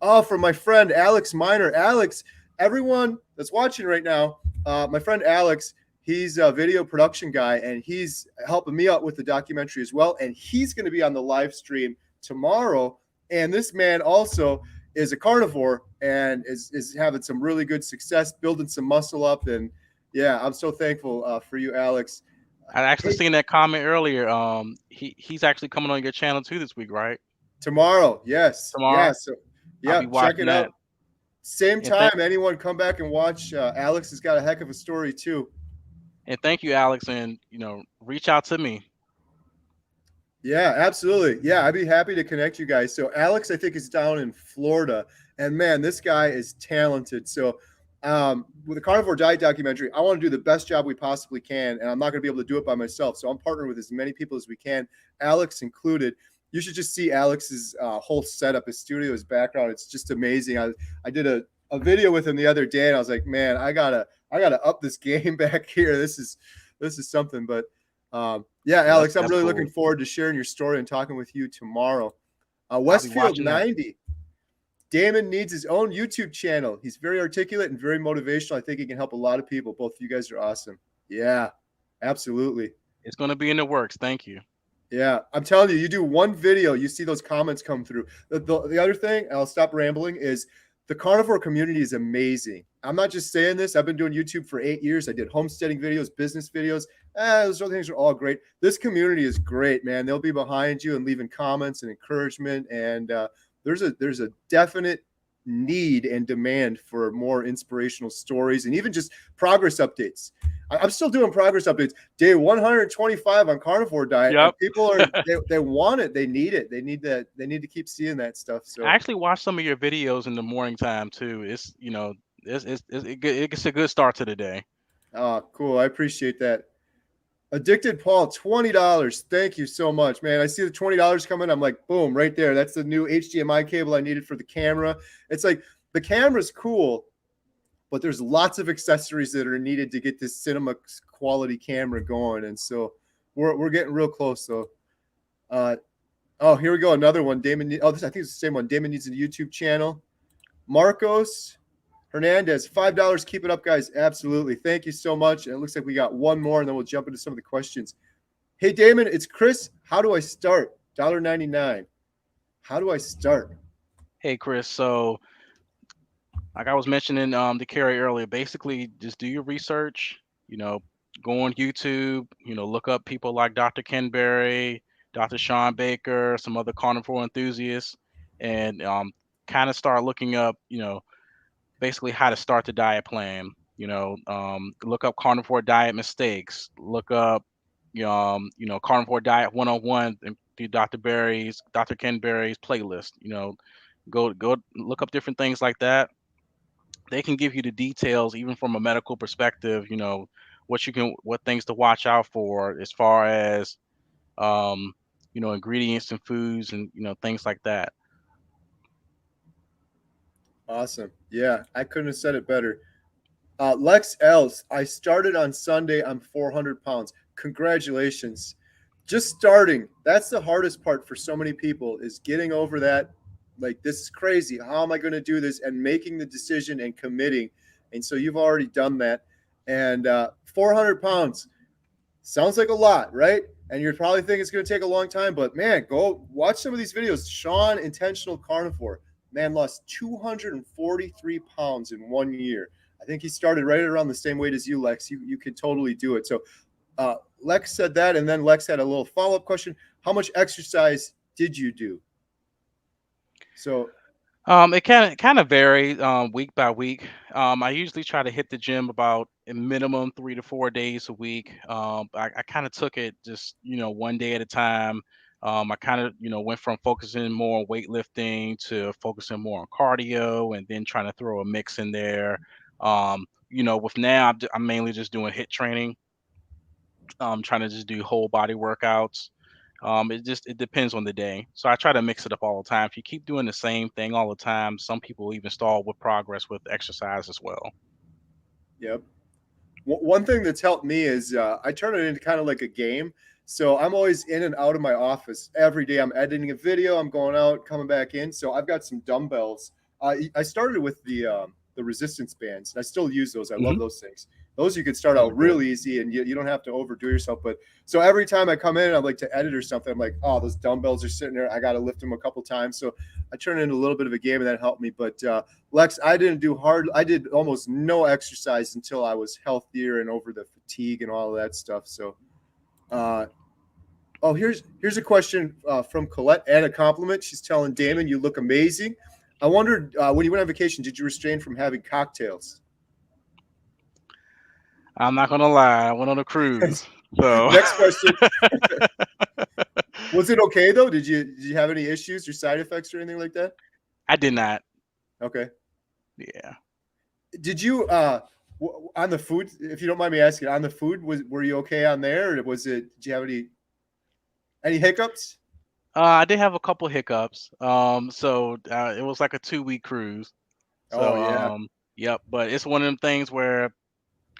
A: Oh, from my friend Alex Miner. Alex, everyone that's watching right now, my friend Alex, he's a video production guy, and he's helping me out with the documentary as well. And he's going to be on the live stream tomorrow. And this man also is a carnivore and is having some really good success, building some muscle up. And yeah, I'm so thankful for you, Alex.
B: I actually
A: Hey,
B: seen that comment earlier. He's actually coming on your channel too this week, right?
A: tomorrow, yes, yeah.
B: Tomorrow.
A: So,
B: I'll
A: yeah,
B: be
A: check
B: watching
A: it
B: that.
A: out. Same
B: And thank
A: time. Anyone come back and watch? Alex has got a heck of a story too.
B: and thank you, Alex. And reach out to me.
A: Yeah, absolutely. Yeah, I'd be happy to connect you guys. So Alex, I think, is down in Florida, and man, this guy is talented. So with the Carnivore Diet documentary, I want to do the best job we possibly can, and I'm not going to be able to do it by myself. So I'm partnering with as many people as we can, Alex included. You should just see Alex's whole setup, his studio, his background. It's just amazing. I did a video with him the other day, and I was like, man, I gotta up this game back here. This is something, but. Yeah,
B: Yeah,
A: Alex, I'm
B: that's
A: really
B: cool.
A: looking forward to sharing your story and talking with you tomorrow.
B: I'll be
A: Westfield
B: watching that.
A: 90. Damon needs his own YouTube channel. He's very articulate and very motivational. I think he can help a lot of people. Both of you guys are awesome. Yeah, absolutely.
B: It's gonna be in the works. Thank you.
A: Yeah, I'm telling you, you do one video, you see those comments come through. The other thing, and I'll stop rambling, is the carnivore community is amazing. I'm not just saying this. I've been doing YouTube for 8 years. I did homesteading videos, business videos. Those other things are all great. This community is great, man. They'll be behind you and leaving comments and encouragement. And there's a definite need and demand for more inspirational stories and even just progress updates. I'm still doing progress updates. Day 125 on carnivore diet, and
B: Yep.
A: people are they want it, they need it, they need that, they need to keep seeing that stuff.
B: I
A: So,
B: actually watch some of your videos in the morning time too. It's a good start to the day.
A: cool. I appreciate that. Addicted Paul, $20. Thank you so much, man. I see the $20 coming. I'm like, boom, right there. That's the new HDMI cable I needed for the camera. It's like the camera's cool, but there's lots of accessories that are needed to get this cinema quality camera going. And so we're getting real close. So oh, here we go. Another one. Damon. Oh, this I think it's the same one. Damon needs a YouTube channel. Marcos Hernandez, $5. Keep it up, guys. Absolutely. Thank you so much. And it looks like we got one more, and then we'll jump into some of the questions. Hey, Damon, it's Chris. How do I start? $1.99. How do I start?
B: Hey Chris, so like I was mentioning to Carrie earlier, basically just do your research, you know, go on YouTube, look up people like Dr. Ken Berry, Dr. Sean Baker, some other carnivore enthusiasts, and kind of start looking up, basically how to start the diet plan. Look up carnivore diet mistakes. Look up, carnivore diet 101 and Dr. Ken Berry's playlist. Go look up different things like that. They can give you the details, even from a medical perspective. What things to watch out for as far as ingredients and foods and things like that.
A: Awesome. Yeah, I couldn't have said it better. Lex Els, I started on Sunday. I'm 400 pounds. Congratulations. Just starting. That's the hardest part for so many people is getting over that. Like, this is crazy. How am I going to do this? And making the decision and committing. And so you've already done that. And 400 pounds sounds like a lot, right? And you're probably thinking it's going to take a long time, but man, go watch some of these videos. Sean, Intentional Carnivore, man, lost 243 pounds in 1 year. I think he started right around the same weight as you, Lex. You could totally do it. So Lex said that, and then Lex had a little follow-up question. How much exercise did you do? So
B: It kind of varies week by week. I usually try to hit the gym about a minimum 3 to 4 days a week. I kind of took it just one day at a time. I kind of went from focusing more on weightlifting to focusing more on cardio, and then trying to throw a mix in there. With now I'm mainly just doing hit training. Trying to just do whole body workouts. It depends on the day. So I try to mix it up all the time. If you keep doing the same thing all the time, some people even stall with progress with exercise as well.
A: yep. One thing that's helped me is I turn it into kind of like a game. So I'm always in and out of my office every day. I'm editing a video. I'm going out, coming back in. So I've got some dumbbells. I started with the resistance bands. I still use those. I love
B: Hmm.
A: those things. Those you could start
B: Those
A: out
B: are
A: real
B: good.
A: easy, and you don't have to overdo yourself. But so every time I come in and I'm like to edit or something, I'm like, oh, those dumbbells are sitting there. I got to lift them a couple times. So I turn it into a little bit of a game, and that helped me. But Lex, I didn't do hard. I did almost no exercise until I was healthier and over the fatigue and all of that stuff. So Uh, oh, here's a question from Colette and a compliment. She's telling Damon, "You look amazing." I wondered when you went on vacation, did you restrain from having cocktails?
B: I'm not gonna lie, I went on a cruise, so
A: Next question: was it okay though? Did you have any issues or side effects or anything like that?
B: I did not.
A: Okay.
B: Yeah.
A: Did you on the food? If you don't mind me asking, on the food, were you okay on there, or was it? Did you have any hiccups?
B: I did have a couple hiccups. So it was like a 2-week cruise.
A: Oh
B: So
A: yeah,
B: yep. But it's one of them things where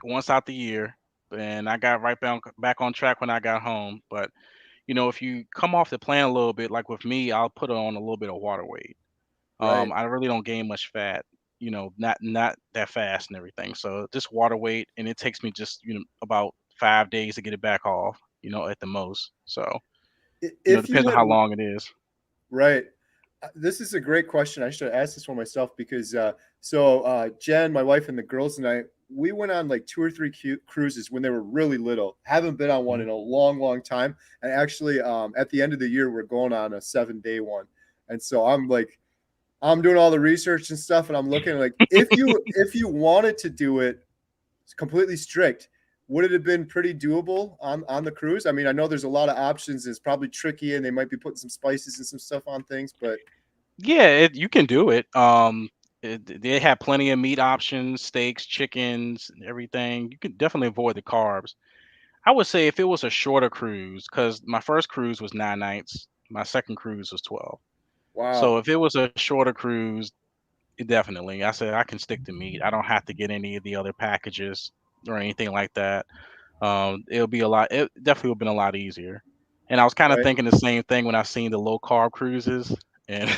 B: once out the year, and I got right back on track when I got home. But if you come off the plan a little bit, like with me, I'll put on a little bit of water weight.
A: right.
B: I really don't gain much fat, not that fast and everything. So just water weight, and it takes me just about 5 days to get it back off, at the most. So
A: If you
B: depends on
A: had
B: how long it is.
A: right, this is a great question. I should have asked this one myself because Jen, my wife, and the girls and I, we went on like 2 or 3 cruises when they were really little. Haven't been on one
B: Mhm.
A: in a long, long time. And actually, at the end of the year, we're going on a 7-day one. And so I'm doing all the research and stuff, and I'm looking like if you wanted to do it completely strict, would it have been pretty doable on the cruise? I mean, I know there's a lot of options. It's probably tricky, and they might be putting some spices and some stuff on things, but
B: Yeah, you can do it. They have plenty of meat options, steaks, chickens, and everything. You can definitely avoid the carbs. I would say if it was a shorter cruise, because my first cruise was 9 nights, my second cruise was 12.
A: wow,
B: So if it was a shorter cruise, definitely, I said I can stick to meat. I don't have to get any of the other packages or anything like that. It'll be a lot. It definitely would have been a lot easier. And I was kind of
A: right?
B: thinking the same thing when I seen the low carb cruises, and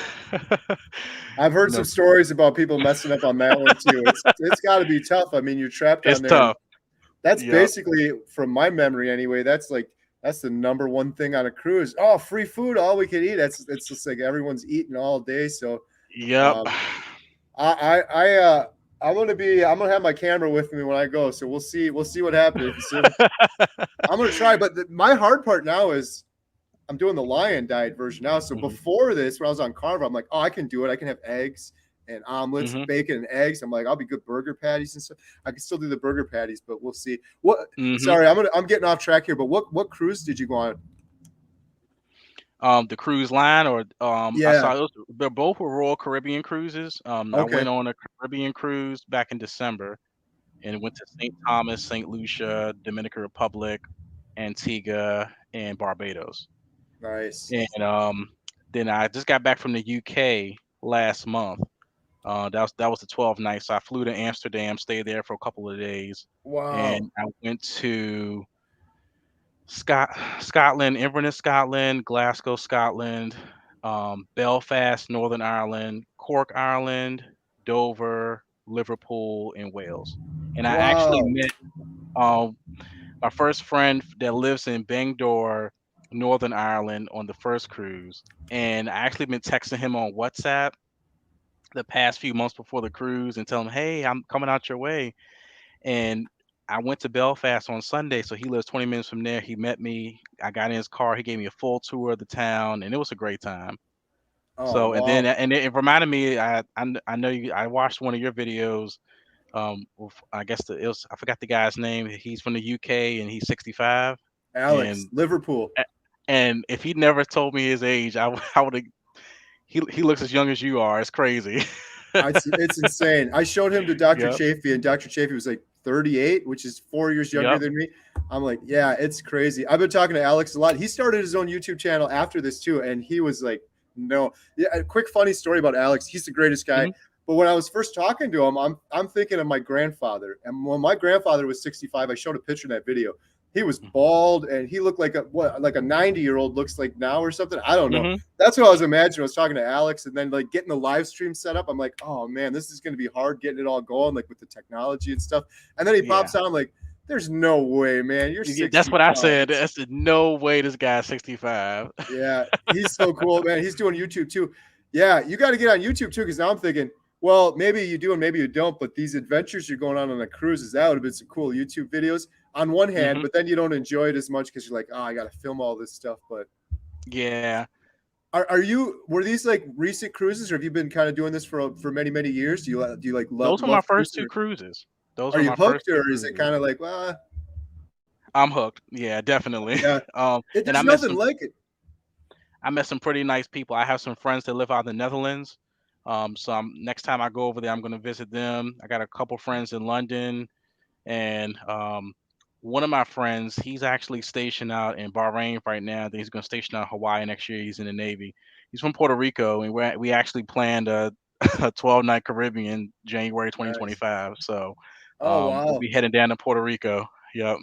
A: I've
B: you
A: heard
B: know,
A: some stories about people messing up on that one too. It's got to be tough. I mean, you're trapped
B: it's
A: on there, and
B: tough.
A: that's
B: Yep.
A: basically, from my memory anyway, that's the number one thing on a cruise. Oh, free food, all we can eat. It's just like everyone's eating all day. So
B: Yep.
A: um, I'm gonna have my camera with me when I go. So we'll see what happens. So I'm gonna try. But my hard part now is I'm doing the lion diet version now. So
B: Mhm.
A: before this, when I was on Carnivore, I'm like, oh, I can do it. I can have eggs and omelets,
B: Mhm.
A: bacon and eggs. I'm like, I'll be good burger patties and stuff. I can still do the burger patties, but we'll see. What?
B: Mhm.
A: Sorry, I'm getting off track here. But what cruise did you go on?
B: The cruise line, or I
A: Yeah.
B: saw those. They're both were Royal Caribbean cruises. I
A: Okay.
B: went on a Caribbean cruise back in December, and went to St. Thomas, St. Lucia, Dominican Republic, Antigua, and Barbados.
A: Nice.
B: And then I just got back from the UK last month. That was the 12 nights. So I flew to Amsterdam, stayed there for a couple of days,
A: Wow.
B: and I went to Scotland, Inverness, Scotland, Glasgow, Scotland, Belfast, Northern Ireland, Cork, Ireland, Dover, Liverpool, and Wales. And I actually
A: Wow.
B: met um, my first friend that lives in Bangor, Northern Ireland, on the first cruise. And I actually been texting him on WhatsApp the past few months before the cruise and telling him, "Hey, I'm coming out your way." And I went to Belfast on Sunday, so he lives 20 minutes from there. He met me. I got in his car. He gave me a full tour of the town, and it was a great time.
A: Oh
B: So, and then
A: wow.
B: and it reminded me. I know you. I watched one of your videos. I guess it was, I forgot the guy's name. He's from the UK and he's 65.
A: Alex,
B: And
A: Liverpool.
B: a- and if he never told me his age, I would have. He looks as young as you are. It's crazy.
A: It's insane. I showed him to Dr.
B: Yep.
A: Chafee, and Dr. Chafee was like 38, which is 4 years younger
B: Yep.
A: than me. I'm like, yeah, it's crazy. I've been talking to Alex a lot. He started his own YouTube channel after this too, and he was like, no. Yeah, a quick funny story about Alex. He's the greatest guy.
B: Hmm.
A: But when I was first talking to him, I'm thinking of my grandfather. And when my grandfather was 65, I showed a picture in that video. He was bald and he looked like a 90-year-old looks like now or something. I don't know.
B: Hmm.
A: That's what I was imagining. I was talking to Alex and then like getting the live stream set up. I'm like, oh man, this is going to be hard getting it all going, like with the technology and stuff. And then he
B: Yeah.
A: pops out. I'm like, there's no way, man. You're
B: Yeah, that's what I
A: 65.
B: said. That's no way this guy's 65.
A: Yeah, he's so cool, man. He's doing YouTube too. Yeah, you got to get on YouTube too, because now I'm thinking, well, maybe you do and maybe you don't, but these adventures you're going on a cruise, that would have been some cool YouTube videos. on one hand,
B: Hmm.
A: but then you don't enjoy it as much because you're like, oh, I got to film all this stuff. But
B: Yeah,
A: were these like recent cruises, or have you been kind of doing this for many many years? Do you like
B: those were my
A: love
B: first
A: cruising?
B: two cruises. Those
A: Are
B: were
A: you
B: my first
A: hooked,
B: two
A: or is it
B: cruises.
A: kind of like, well,
B: I'm hooked. Yeah, definitely.
A: yeah,
B: And
A: there's nothing like it.
B: I met some pretty nice people. I have some friends that live out in the Netherlands. So next time I go over there, I'm going to visit them. I got a couple friends in London, and one of my friends, he's actually stationed out in Bahrain right now. Then he's going to station out in Hawaii next year. He's in the Navy. He's from Puerto Rico, and we actually planned a, a 12-night Caribbean January
A: Nice.
B: 2025. So
A: Oh
B: we'll
A: wow.
B: be heading down to Puerto Rico. Yep.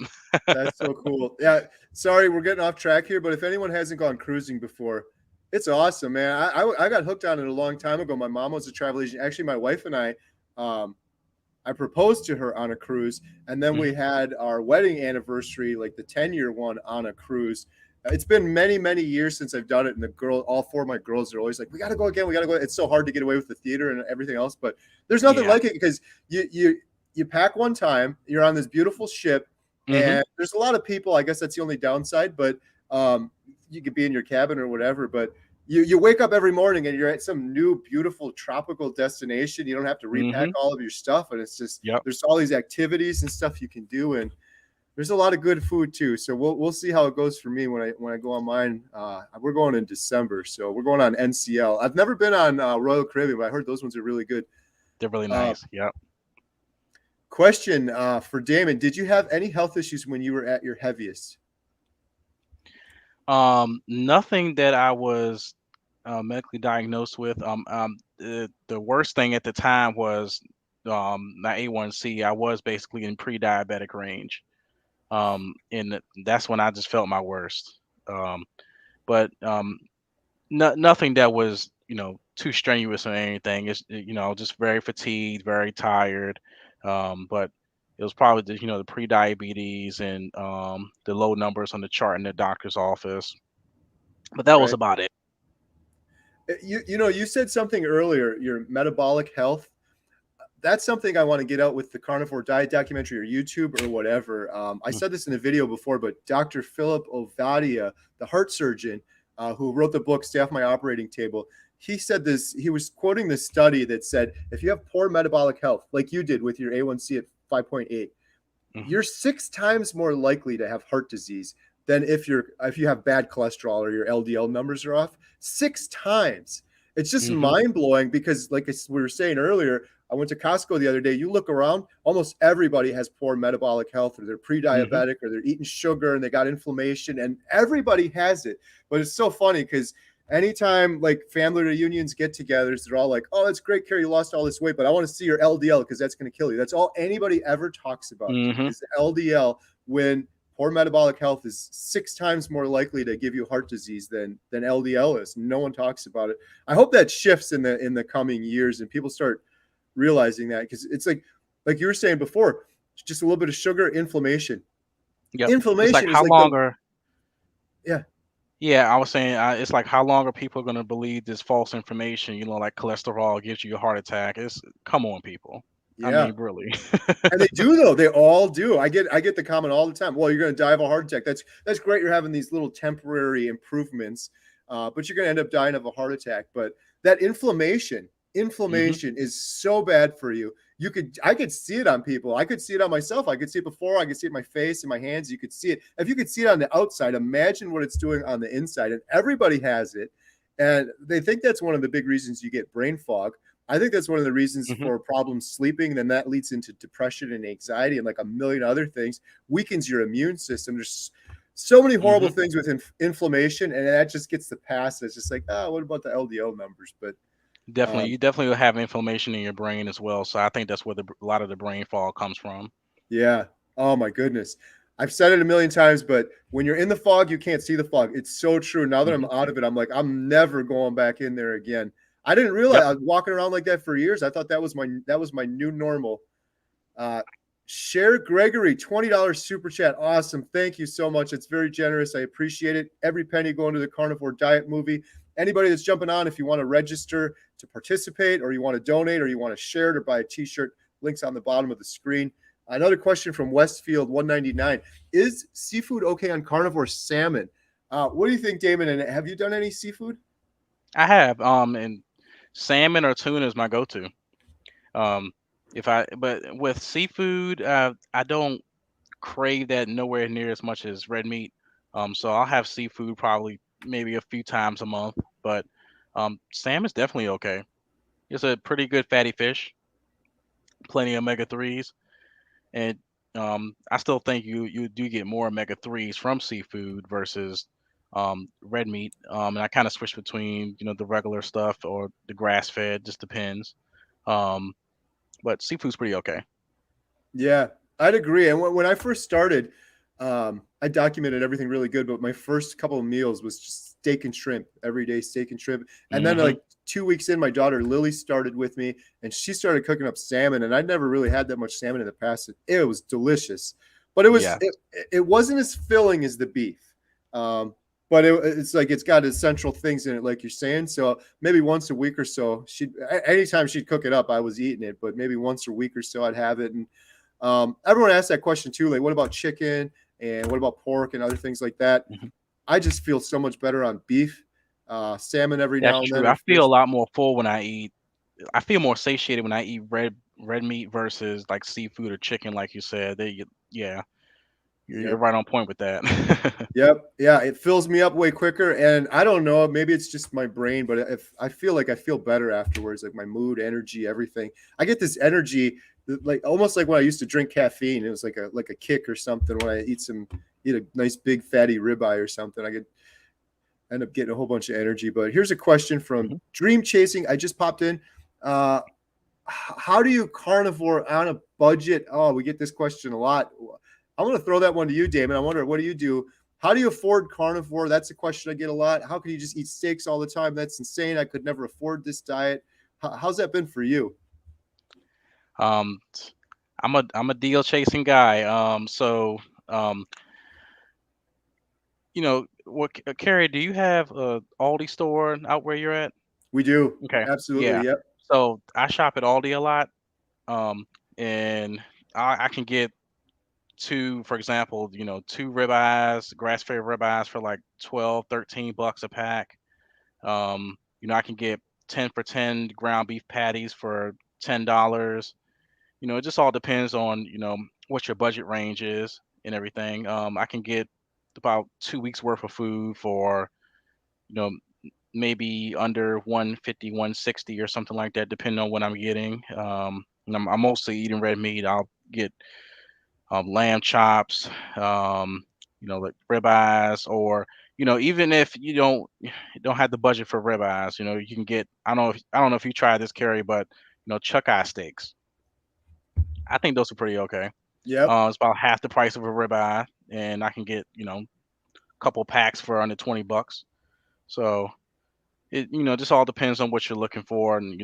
A: That's so cool. Yeah, sorry, we're getting off track here, but if anyone hasn't gone cruising before, it's awesome, man. I got hooked on it a long time ago. My mom was a travel agent. Actually, my wife and um, I proposed to her on a cruise, and then we
B: Hmm.
A: had our wedding anniversary, like the 10-year one, on a cruise. It's been many, many years since I've done it, and all four of my girls are always like, "We got to go again. We got to go." It's so hard to get away with the theater and everything else, but there's nothing
B: Yeah.
A: like it because you pack one time, you're on this beautiful ship,
B: Hmm.
A: and there's a lot of people. I guess that's the only downside, but um, you could be in your cabin or whatever, but you wake up every morning and you're at some new beautiful tropical destination. You don't have to repack
B: Hmm.
A: all of your stuff, and it's just
B: Yep.
A: there's all these activities and stuff you can do, and there's a lot of good food too. So we'll see how it goes for me when I go on mine. We're going in December, so we're going on NCL. I've never been on Royal Caribbean, but I heard those ones are really good.
B: They're really
A: Uh,
B: nice. Yep.
A: Question for Damon: did you have any health issues when you were at your heaviest?
B: Nothing that I was medically diagnosed with. The worst thing at the time was my A1C. I was basically in pre-diabetic range. And that's when I just felt my worst. Um, but nothing that was, too strenuous or anything. It's, just very fatigued, very tired. But it was probably the pre-diabetes and the low numbers on the chart in the doctor's office, but that was
A: Right.
B: about it.
A: You said something earlier. Your metabolic health. That's something I want to get out with the carnivore diet documentary or YouTube or whatever. I
B: Mm.
A: said this in a video before, but Dr. Philip Ovadia, the heart surgeon who wrote the book Stay Off My Operating Table, he said this. He was quoting this study that said if you have poor metabolic health, like you did with your A1C at 5.8,
B: Mhm.
A: you're 6 times more likely to have heart disease than if you have bad cholesterol or your LDL numbers are off. 6 times. It's just
B: Mhm.
A: mind blowing because, like we were saying earlier, I went to Costco the other day. You look around, almost everybody has poor metabolic health, or they're
B: Mhm.
A: pre-diabetic, or they're eating sugar and they got inflammation, and everybody has it. But it's so funny because anytime like family reunions, get-togethers, they're all like, "Oh, that's great, Carrie, you lost all this weight, but I want to see your LDL because that's going to kill you." That's all anybody ever talks about
B: Mhm.
A: is the LDL. When poor metabolic health is 6 times more likely to give you heart disease than LDL is. No one talks about it. I hope that shifts in the coming years and people start realizing that because it's like you were saying before, just a little bit of sugar, inflammation.
B: Yep. It's like
A: Inflammation is
B: how
A: like
B: long
A: the
B: are
A: yeah.
B: Yeah, I was saying it's like how long are people going to believe this false information, like cholesterol gives you a heart attack. It's come on people. I
A: Yeah.
B: mean, really.
A: And they do though. They all do. I get the comment all the time. Well, you're going to die of a heart attack. That's great. You're having these little temporary improvements, but you're going to end up dying of a heart attack. But that
B: Mhm.
A: inflammation is so bad for you. I could see it on people. I could see it on myself. I could see it before. I could see it in my face and my hands. You could see it. If you could see it on the outside, imagine what it's doing on the inside. And everybody has it. And they think that's one of the big reasons you get brain fog. I think that's one of the reasons
B: Mhm.
A: for problems sleeping. Then that leads into depression and anxiety and like a million other things, weakens your immune system. There's so many horrible
B: Mhm.
A: things with inflammation, and that just gets the pass. It's just like, what about the LDL numbers? But
B: Definitely,
A: um,
B: you definitely will have inflammation in your brain as well. So I think that's where a lot of the brain fog comes from.
A: yeah. Oh my goodness. I've said it a million times, but when you're in the fog, you can't see the fog. It's so true. Now that I'm
B: Mhm.
A: out of it, I'm like, I'm never going back in there again. I didn't realize
B: Yep.
A: I was walking around like that for years. I thought that was my new normal. Uh, Share Gregory, $20 super chat. Awesome. Thank you so much. It's very generous. I appreciate it. Every penny going to the Carnivore Diet movie. Anybody that's jumping on, if you want to register to participate or you want to donate or you want to share it or buy a t shirt, links on the bottom of the screen. Another question from Westfield 199. Is seafood okay on carnivore salmon? What do you think, Damon? And have you done any seafood?
B: I have and salmon or tuna is my go-to. Um, if I but with seafood, I don't crave that nowhere near as much as red meat. So I'll have seafood probably maybe a few times a month, but salmon's definitely okay. It's a pretty good fatty fish, plenty omega threes, and I still think you do get more omega threes from seafood versus red meat. And I kind of switch between the regular stuff or the grass fed, just depends. Um, but seafood's pretty okay.
A: Yeah, I'd agree. And when I first started, I documented everything really good, but my first couple of meals was just steak and shrimp, every day steak and shrimp. And then
B: Hmm.
A: like 2 weeks in, my daughter Lily started with me and she started cooking up salmon. And I'd never really had that much salmon in the past. It was delicious, but
B: Yeah,
A: it wasn't as filling as the beef. Um, but it's like it's got essential things in it, like you're saying. So maybe once a week or so, anytime she'd cook it up, I was eating it. But maybe once a week or so, I'd have it. And everyone asked that question too. Like, what about chicken and what about pork and other things like that?
B: mhm.
A: I just feel so much better on beef, salmon every
B: That's
A: now and then,
B: true.
A: or
B: I feel a
A: fish.
B: lot more full when I eat. I feel more satiated when I eat red meat versus like seafood or chicken, like you said. Yeah, you're
A: Yep.
B: right on point with that.
A: Yep. Yeah. It fills me up way quicker. And I don't know, maybe it's just my brain, but if I feel like I feel better afterwards, like my mood, energy, everything. I get this energy like almost like when I used to drink caffeine. It was like a kick or something when I eat a nice big fatty ribeye or something. I get end up getting a whole bunch of energy. But here's a question from
B: Mhm.
A: Dream Chasing. I just popped in. Uh, how do you carnivore on a budget? Oh, we get this question a lot. I'm going to throw that one to you, Damon. I wonder, what do you do? How do you afford carnivore? That's a question I get a lot. How can you just eat steaks all the time? That's insane. I could never afford this diet. How's that been for you?
B: Um, I'm a deal chasing guy. Um, Carrie, do you have a Aldi store out where you're at?
A: We do.
B: Okay,
A: Absolutely.
B: yeah.
A: Yep.
B: So I shop at Aldi a lot. Um, and I can get two, for example, two ribeyes, grass-fed ribeyes for like 12, $13 a pack. I can get 10 for 10 ground beef patties for $10. It just all depends on, what your budget range is and everything. I can get about 2 weeks worth of food for, you know, maybe under 150, 160 or something like that, depending on what I'm getting. And I'm mostly eating red meat. I'll get lamb chops, like ribeyes, or even if you don't have the budget for ribeyes, you can get. I don't know if you tried this, Carrie, but chuck eye steaks. I think those are pretty okay.
A: Yep.
B: It's about half the price of a ribeye, and I can get a couple packs for under $20. So it just all depends on what you're looking for, and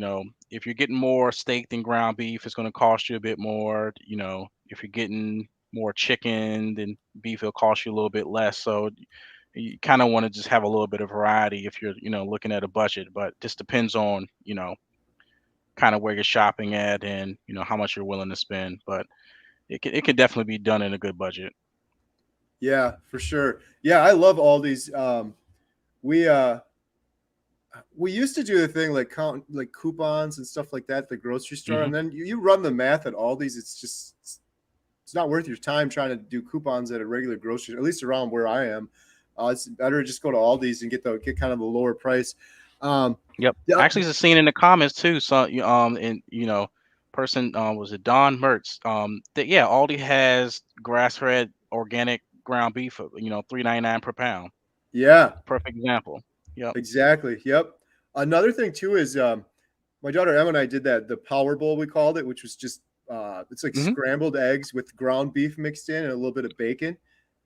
B: if you're getting more steak than ground beef, it's going to cost you a bit more. If you're getting more chicken than beef, it'll cost you a little bit less. So you kind of want to just have a little bit of variety if you're looking at a budget, but just depends on kind of where you're shopping at and how much you're willing to spend. But it can definitely be done in a good budget.
A: Yeah, for sure. Yeah, I love all these. We uh we used to do the thing like count like coupons and stuff like that at the grocery store,
B: Hmm.
A: and then you run the math at all these. It's not worth your time trying to do coupons at a regular grocery, at least around where I am. It's better to just go to Aldi's and get kind of a lower price.
B: Yep.
A: Yeah,
B: Actually, it's seen in the comments too. So, and person was it Don Mertz? That yeah, Aldi has grass-fed organic ground beef, 3.99 per pound.
A: yeah,
B: Perfect example. Yep.
A: exactly. Yep. Another thing too is my daughter Emma and I did that the Power Bowl we called it, which was just it's like
B: Hmm.
A: scrambled eggs with ground beef mixed in and a little bit of bacon.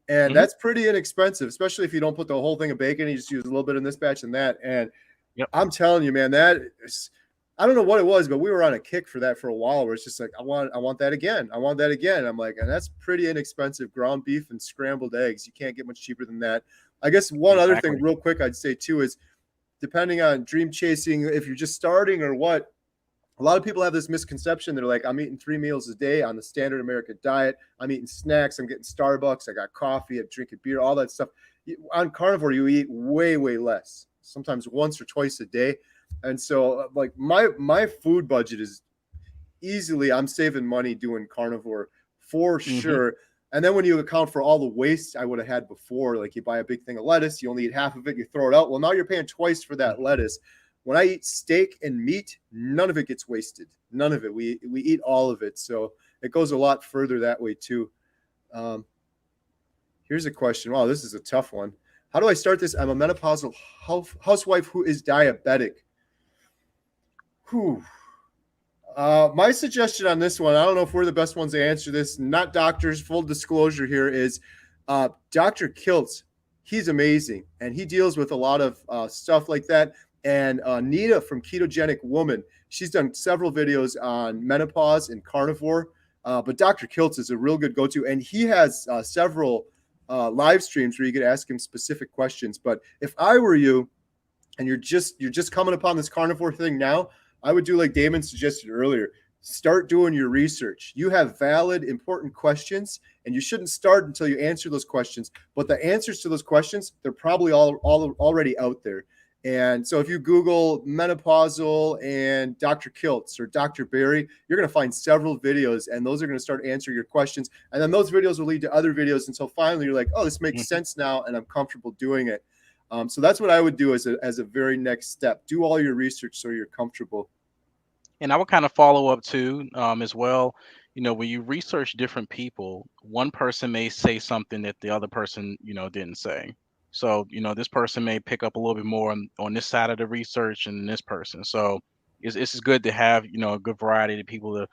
A: And
B: Hmm.
A: that's pretty inexpensive, especially if you don't put the whole thing of bacon. You just use a little bit in this batch and that. And
B: Yep.
A: I'm telling you, man, that is, I don't know what it was, but we were on a kick for that for a while. Where it's just like, I want that again. I want that again. I'm like, and that's pretty inexpensive. Ground beef and scrambled eggs. You can't get much cheaper than that. I guess one other thing,
B: Exactly.
A: real quick, I'd say too is depending on dream chasing, if you're just starting or what, A lot of people have this misconception. They're like, I'm eating 3 meals a day on the standard American diet. I'm eating snacks. I'm getting Starbucks. I got coffee. I'm drinking beer, all that stuff. On carnivore, you eat way, way less, sometimes once or twice a day. And so like my food budget is easily, I'm saving money doing carnivore for
B: Hmm.
A: sure. And then when you account for all the waste I would have had before, like you buy a big thing of lettuce, you only eat half of it, you throw it out. Well, now you're paying twice for that lettuce. When I eat steak and meat, none of it gets wasted. None of it. We eat all of it. So it goes a lot further that way too. Um, Here's a question. Wow, this is a tough one. How do I start this? I'm a menopausal housewife who is diabetic. Whew. My suggestion on this one, I don't know if we're the best ones to answer this, not doctors, full disclosure here, is Dr. Kiltz. He's amazing, and he deals with a lot of stuff like that. And Nita from Ketogenic Woman, she's done several videos on menopause and carnivore. But Dr. Kiltz is a real good go-to, and he has several live streams where you could ask him specific questions. But if I were you, and you're just coming upon this carnivore thing now, I would do like Damon suggested earlier. Start doing your research. You have valid, important questions, and you shouldn't start until you answer those questions. But the answers to those questions, they're probably all already out there. And so if you Google menopausal and Dr. Kiltz or Dr. Barry, you're going to find several videos, and those are going to start answering your questions. And then those videos will lead to other videos until finally you're like, oh, this makes
B: Hmm.
A: sense now, and I'm comfortable doing it. So that's what I would do as a very next step. Do all your research so you're comfortable.
B: And I would kind of follow up too, as well. When you research different people, one person may say something that the other person, didn't say. So, this person may pick up a little bit more on this side of the research than this person. So, it's good to have, a good variety of people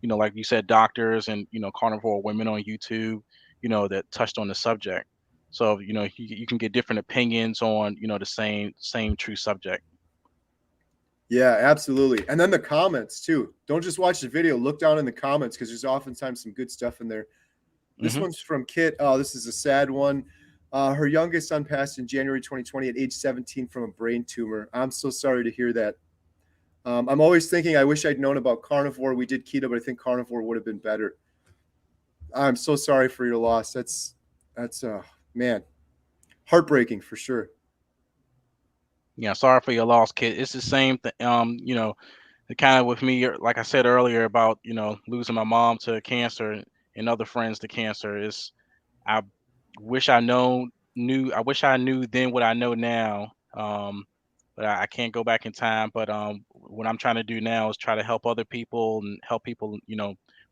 B: to, like you said, doctors and, carnivore women on YouTube, that touched on the subject. So, you can get different opinions on, the same true subject.
A: Yeah, absolutely. And then the comments too. Don't just watch the video. Look down in the comments because there's oftentimes some good stuff in there. This
B: Hmm.
A: one's from Kit. Oh, this is a sad one. Her youngest son passed in January 2020 at age 17 from a brain tumor. I'm so sorry to hear that. I'm always thinking, I wish I'd known about carnivore. We did keto, but I think carnivore would have been better. I'm so sorry for your loss. That's man, heartbreaking for sure.
B: Yeah, sorry for your loss, kid. It's the same thing. The kind of with me, like I said earlier about losing my mom to cancer and other friends to cancer. Is I wish I wish I knew then what I know now. But I can't go back in time. But what I'm trying to do now is try to help other people and help people,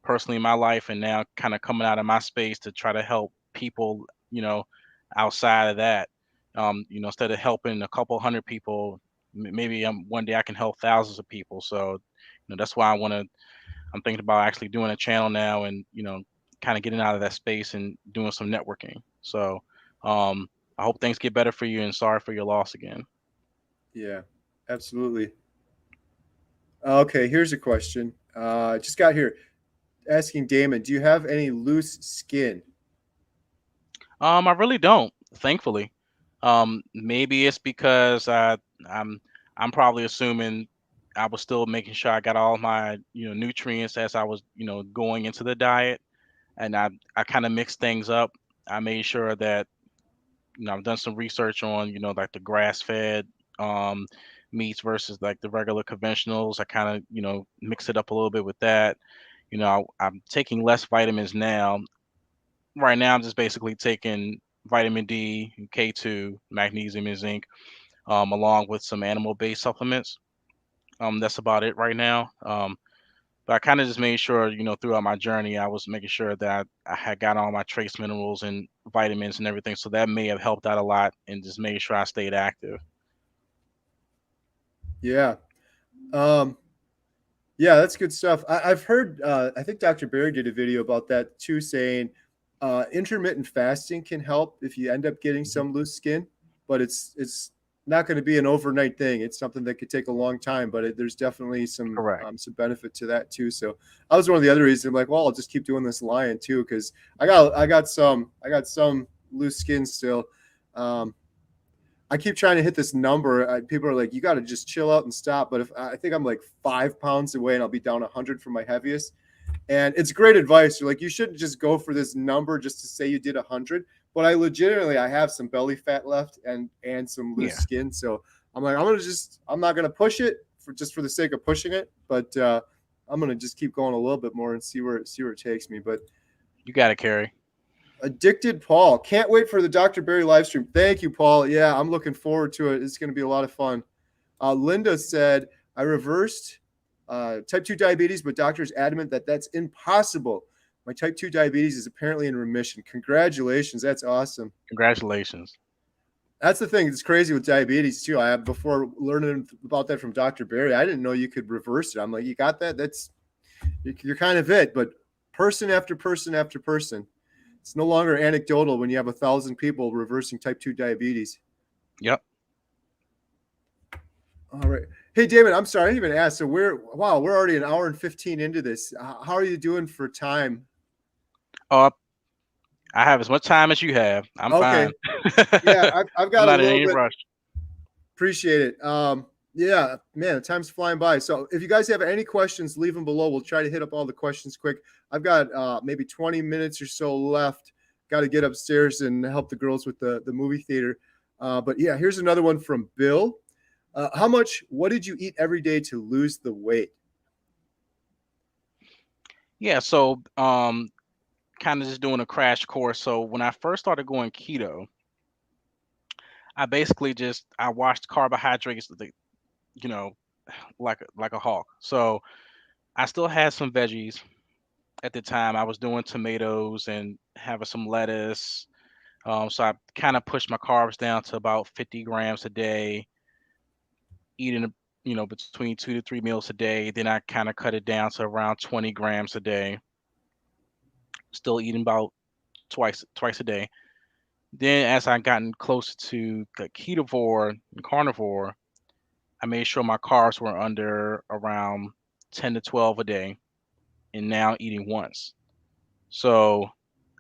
B: personally in my life, and now kind of coming out of my space to try to help people, outside of that. Instead of helping a couple hundred people, maybe one day I can help thousands of people. So, that's why I'm thinking about actually doing a channel now and, kind of getting out of that space and doing some networking. So, um, I hope things get better for you and sorry for your loss again.
A: Yeah, absolutely. Okay, here's a question. Just got here asking Damon, do you have any loose skin?
B: I really don't, thankfully. Maybe it's because I'm I'm probably assuming I was still making sure I got all my, nutrients as I was, going into the diet, and I kind of mixed things up. I made sure that I've done some research on, like the grass-fed um, meats versus like the regular conventionals. I kind of, mix it up a little bit with that. I'm taking less vitamins now. Right now, I'm just basically taking vitamin D, K2, magnesium, and zinc, along with some animal-based supplements. That's about it right now. But I kind of just made sure, throughout my journey, I was making sure that I had got all my trace minerals and vitamins and everything. So that may have helped out a lot and just made sure I stayed active.
A: Yeah. Um, yeah, that's good stuff. I've heard, I think Dr. Barry did a video about that too, saying intermittent fasting can help if you end up getting
B: Mhm.
A: some loose skin, but it's not going to be an overnight thing. It's something that could take a long time, but there's definitely
B: Correct.
A: some benefit to that too. So I was one of the other reasons I'm like, well, I'll just keep doing this lion too because I got some loose skin still. Um, I keep trying to hit this number. People are like, you got to just chill out and stop. But if I think I'm like 5 pounds away and I'll be down 100 from my heaviest. And it's great advice. You're like, you shouldn't just go for this number just to say you did 100. But I have some belly fat left and some loose
B: Yeah,
A: skin. So I'm like, I'm not gonna push it for the sake of pushing it. But I'm gonna just keep going a little bit more and see where it takes me. But
B: you got to carry.
A: Addicted Paul, can't wait for the Dr. Berry live stream. Thank you, Paul. Yeah, I'm looking forward to it. It's going to be a lot of fun. Linda said, I reversed type 2 diabetes, but doctors adamant that that's impossible. My type 2 diabetes is apparently in remission. Congratulations. That's awesome.
B: Congratulations.
A: That's the thing. It's crazy with diabetes too. I have before learning about that from Dr. Berry, I didn't know you could reverse it. I'm like, you got that? You're kind of it. But person after person after person, it's no longer anecdotal when you have 1,000 people reversing type 2 diabetes.
B: Yep.
A: All right. Hey, Damon, I'm sorry. I didn't even ask. So we're already an hour and 15 into this. How are you doing for time?
B: Uh, I have as much time as you have. I'm
A: Okay.
B: fine.
A: Yeah, I've
B: I'm
A: got a
B: not in
A: little
B: any
A: bit.
B: rush.
A: Appreciate it. Yeah, man, time's flying by. So if you guys have any questions, leave them below. We'll try to hit up all the questions quick. I've got maybe 20 minutes or so left. Got to get upstairs and help the girls with the movie theater. But yeah, here's another one from Bill. What did you eat every day to lose the weight?
B: Yeah, so kind of just doing a crash course. So when I first started going keto, I basically just I watched carbohydrates, you know, like a hawk. So I still had some veggies at the time. I was doing tomatoes and having some lettuce. So I kind of pushed my carbs down to about 50 grams a day, eating between 2 to 3 meals a day. Then I kind of cut it down to around 20 grams a day, still eating about twice a day. Then as I gotten closer to the Ketovore and Carnivore, I made sure my carbs were under around 10 to 12 a day, and now eating once. So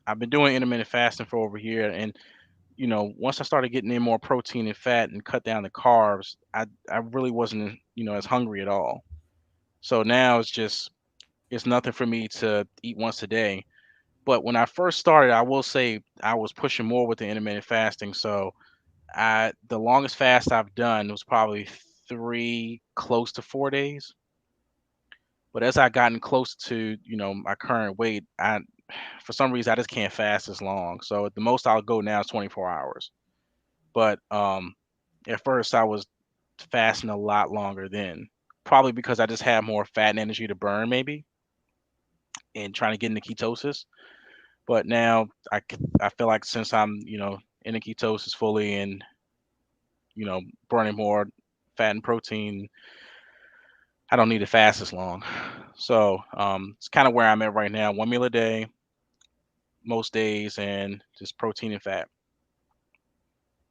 B: I've been doing intermittent fasting for over a year, and once I started getting in more protein and fat and cut down the carbs, I really wasn't as hungry at all. So now it's nothing for me to eat once a day. But when I first started, I will say I was pushing more with the intermittent fasting. So the longest fast I've done was probably 3 close to 4 days. But as I gotten close to my current weight, I for some reason I just can't fast as long. So at the most I'll go now is 24 hours. But at first I was fasting a lot longer then, probably because I just had more fat and energy to burn maybe, and trying to get into ketosis. But now I feel like since I'm in a ketosis fully and burning more fat and protein, I don't need to fast as long. So it's kind of where I'm at right now. One meal a day, most days, and just protein and fat.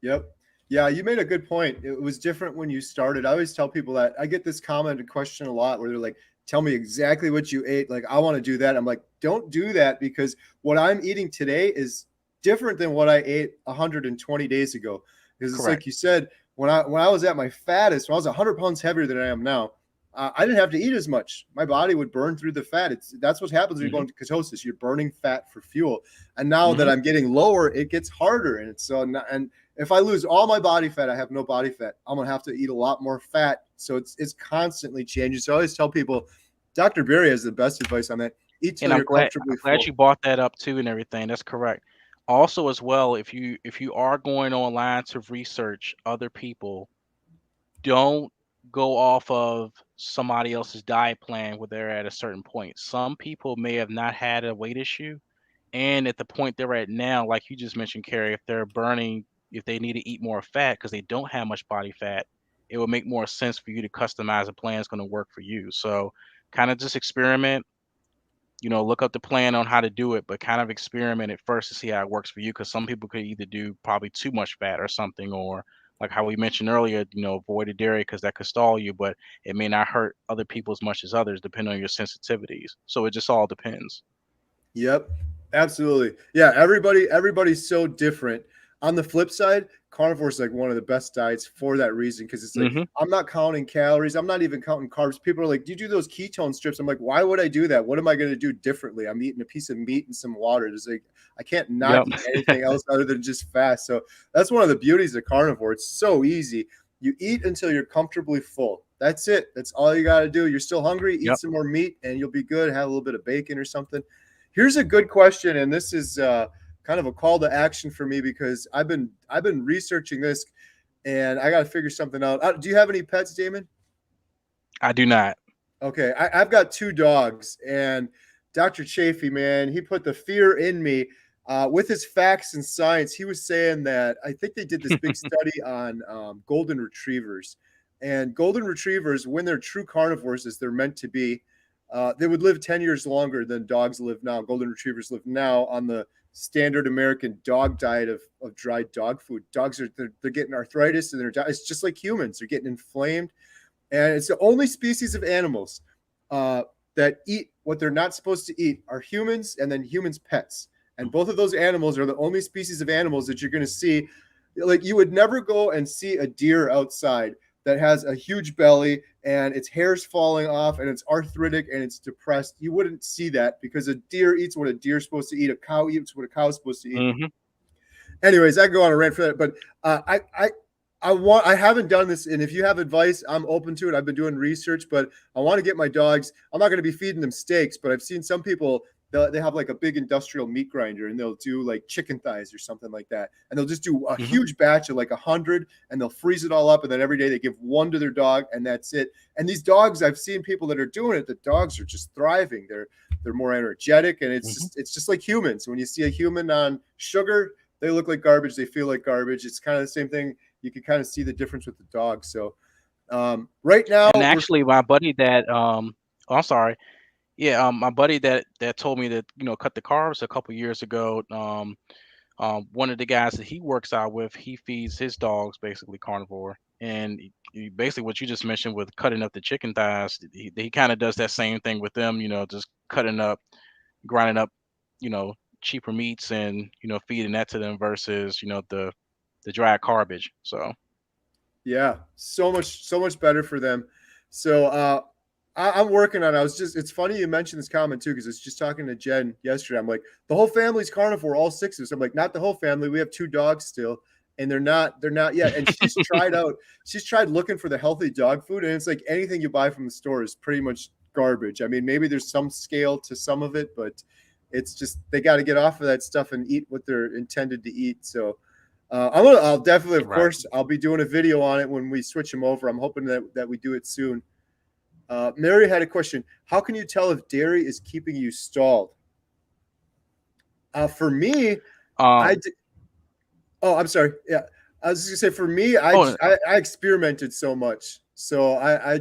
A: Yep. Yeah, you made a good point. It was different when you started. I always tell people that I get this comment and question a lot where they're like, tell me exactly what you ate. Like, I want to do that. I'm like, don't do that because what I'm eating today is different than what I ate 120 days ago. Because it's
B: Correct.
A: like you said, when I was at my fattest, when I was 100 pounds heavier than I am now, I didn't have to eat as much. My body would burn through the fat. That's what happens when you go
B: Hmm.
A: into ketosis. You're burning fat for fuel. And now that
B: Hmm.
A: I'm getting lower, it gets harder. And it's so and if I lose all my body fat, I have no body fat. I'm gonna have to eat a lot more fat. So it's constantly changing. So I always tell people, Dr. Berry has the best advice on that. Eat
B: And
A: till
B: I'm
A: you're
B: glad
A: comfortably
B: I'm glad
A: full.
B: you brought that up too and everything. That's correct. Also, as well, if you are going online to research other people, don't go off of somebody else's diet plan where they're at a certain point. Some people may have not had a weight issue, and at the point they're at now, like you just mentioned, Carrie, if they need to eat more fat because they don't have much body fat, it would make more sense for you to customize a plan that's going to work for you. So, kind of just experiment. Look up the plan on how to do it, but kind of experiment at first to see how it works for you. Because some people could either do probably too much fat or something, or like how we mentioned earlier, avoid the dairy because that could stall you, but it may not hurt other people as much as others, depending on your sensitivities. So it just all depends.
A: Yep, absolutely. Yeah, everybody's so different. On the flip side, carnivore is like one of the best diets for that reason, because it's like
B: Hmm.
A: I'm not counting calories, I'm not even counting carbs. People are like, do you do those ketone strips? I'm like, why would I do that? What am I going to do differently? I'm eating a piece of meat and some water. It's like I can't not
B: Yep.
A: eat anything else other than just fast. So that's one of the beauties of carnivore. It's so easy. You eat until you're comfortably full. That's it. That's all you got to do. You're still hungry, eat
B: Yep.
A: some more meat and you'll be good. Have a little bit of bacon or something. Here's a good question, and this is kind of a call to action for me, because I've been researching this and I got to figure something out. Do you have any pets, Damon?
B: I do not.
A: Okay, I've got two dogs, and Dr. Chafee, man, he put the fear in me with his facts and science. He was saying that I think they did this big study on golden retrievers, and golden retrievers, when they're true carnivores, as they're meant to be, they would live 10 years longer than dogs live now. Golden retrievers live now on the standard American dog diet of dried dog food. Dogs they're getting arthritis, and it's just like humans. They're getting inflamed, and it's the only species of animals that eat what they're not supposed to eat are humans, and then humans' pets. And both of those animals are the only species of animals that you're going to see. Like, you would never go and see a deer outside that has a huge belly and its hair's falling off and it's arthritic and it's depressed. You wouldn't see that, because a deer eats what a deer's supposed to eat. A cow eats what a cow's supposed to eat.
B: Hmm.
A: Anyways, I can go on a rant for that, but I haven't done this, and if you have advice, I'm open to it. I've been doing research, but I want to get my dogs. I'm not going to be feeding them steaks, but I've seen some people, they have like a big industrial meat grinder, and they'll do like chicken thighs or something like that, and they'll just do a
B: Hmm.
A: huge batch of like 100, and they'll freeze it all up, and then every day they give one to their dog, and that's it. And these dogs, I've seen people that are doing it. The dogs are just thriving. They're more energetic, and
B: Hmm.
A: it's just like humans. When you see a human on sugar, they look like garbage. They feel like garbage. It's kind of the same thing. You can kind of see the difference with the dog. So right now
B: And
A: we're
B: actually, my buddy that oh, I'm sorry. Yeah, my buddy that told me to cut the carbs a couple years ago. One of the guys that he works out with, he feeds his dogs basically carnivore, and basically what you just mentioned with cutting up the chicken thighs, he kind of does that same thing with them. Just cutting up, grinding up, you know, cheaper meats, and feeding that to them versus the dry garbage. So
A: Yeah, so much better for them. So I'm working on it. It's funny you mentioned this comment too, because I was just talking to Jen yesterday. I'm like, the whole family's carnivore, all six of us. I'm like, not the whole family. We have two dogs still, and they're not yet. And she's tried looking for the healthy dog food, and it's like anything you buy from the store is pretty much garbage. I mean, maybe there's some scale to some of it, but it's just they got to get off of that stuff and eat what they're intended to eat. So I'll definitely, of
B: right.
A: course, I'll be doing a video on it when we switch them over. I'm hoping that we do it soon. Mary had a question. How can you tell if dairy is keeping you stalled? For me, I
B: Um.
A: d- oh, I'm sorry. Yeah, I was just gonna say for me,
B: Oh.
A: I experimented so much. So I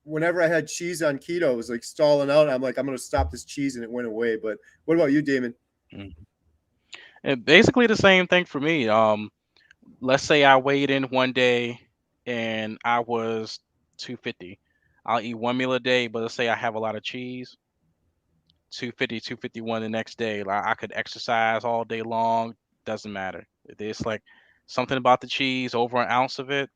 A: whenever I had cheese on keto, it was like stalling out. I'm like, I'm gonna stop this cheese, and it went away. But what about you, Damon?
B: Mm. And basically the same thing for me. Let's say I weighed in one day and I was 250. I'll eat one meal a day, but let's say I have a lot of cheese, 250, 251 the next day. Like, I could exercise all day long, doesn't matter. It's like something about the cheese, over an ounce of it,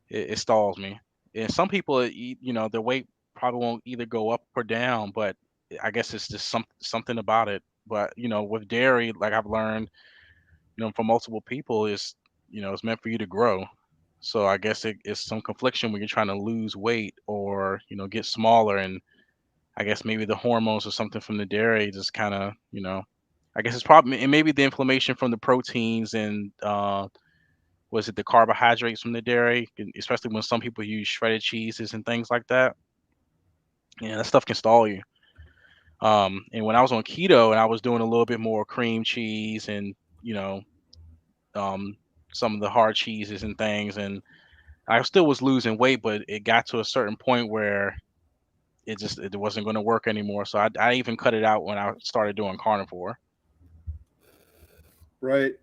B: it stalls me. And some people eat, their weight probably won't either go up or down, but I guess it's just something about it. But with dairy, like I've learned, from multiple people, it's meant for you to grow. So I guess it's some confliction when you're trying to lose weight or get smaller, and I guess maybe the hormones or something from the dairy just kind of I guess it's probably, and maybe the inflammation from the proteins and was it the carbohydrates from the dairy, and especially when some people use shredded cheeses and things like that. Yeah, that stuff can stall you. And when I was on keto and I was doing a little bit more cream cheese and you know um, some of the hard cheeses and things, and I still was losing weight, but it got to a certain point where it wasn't going to work anymore. So I even cut it out when I started doing carnivore.
A: Right.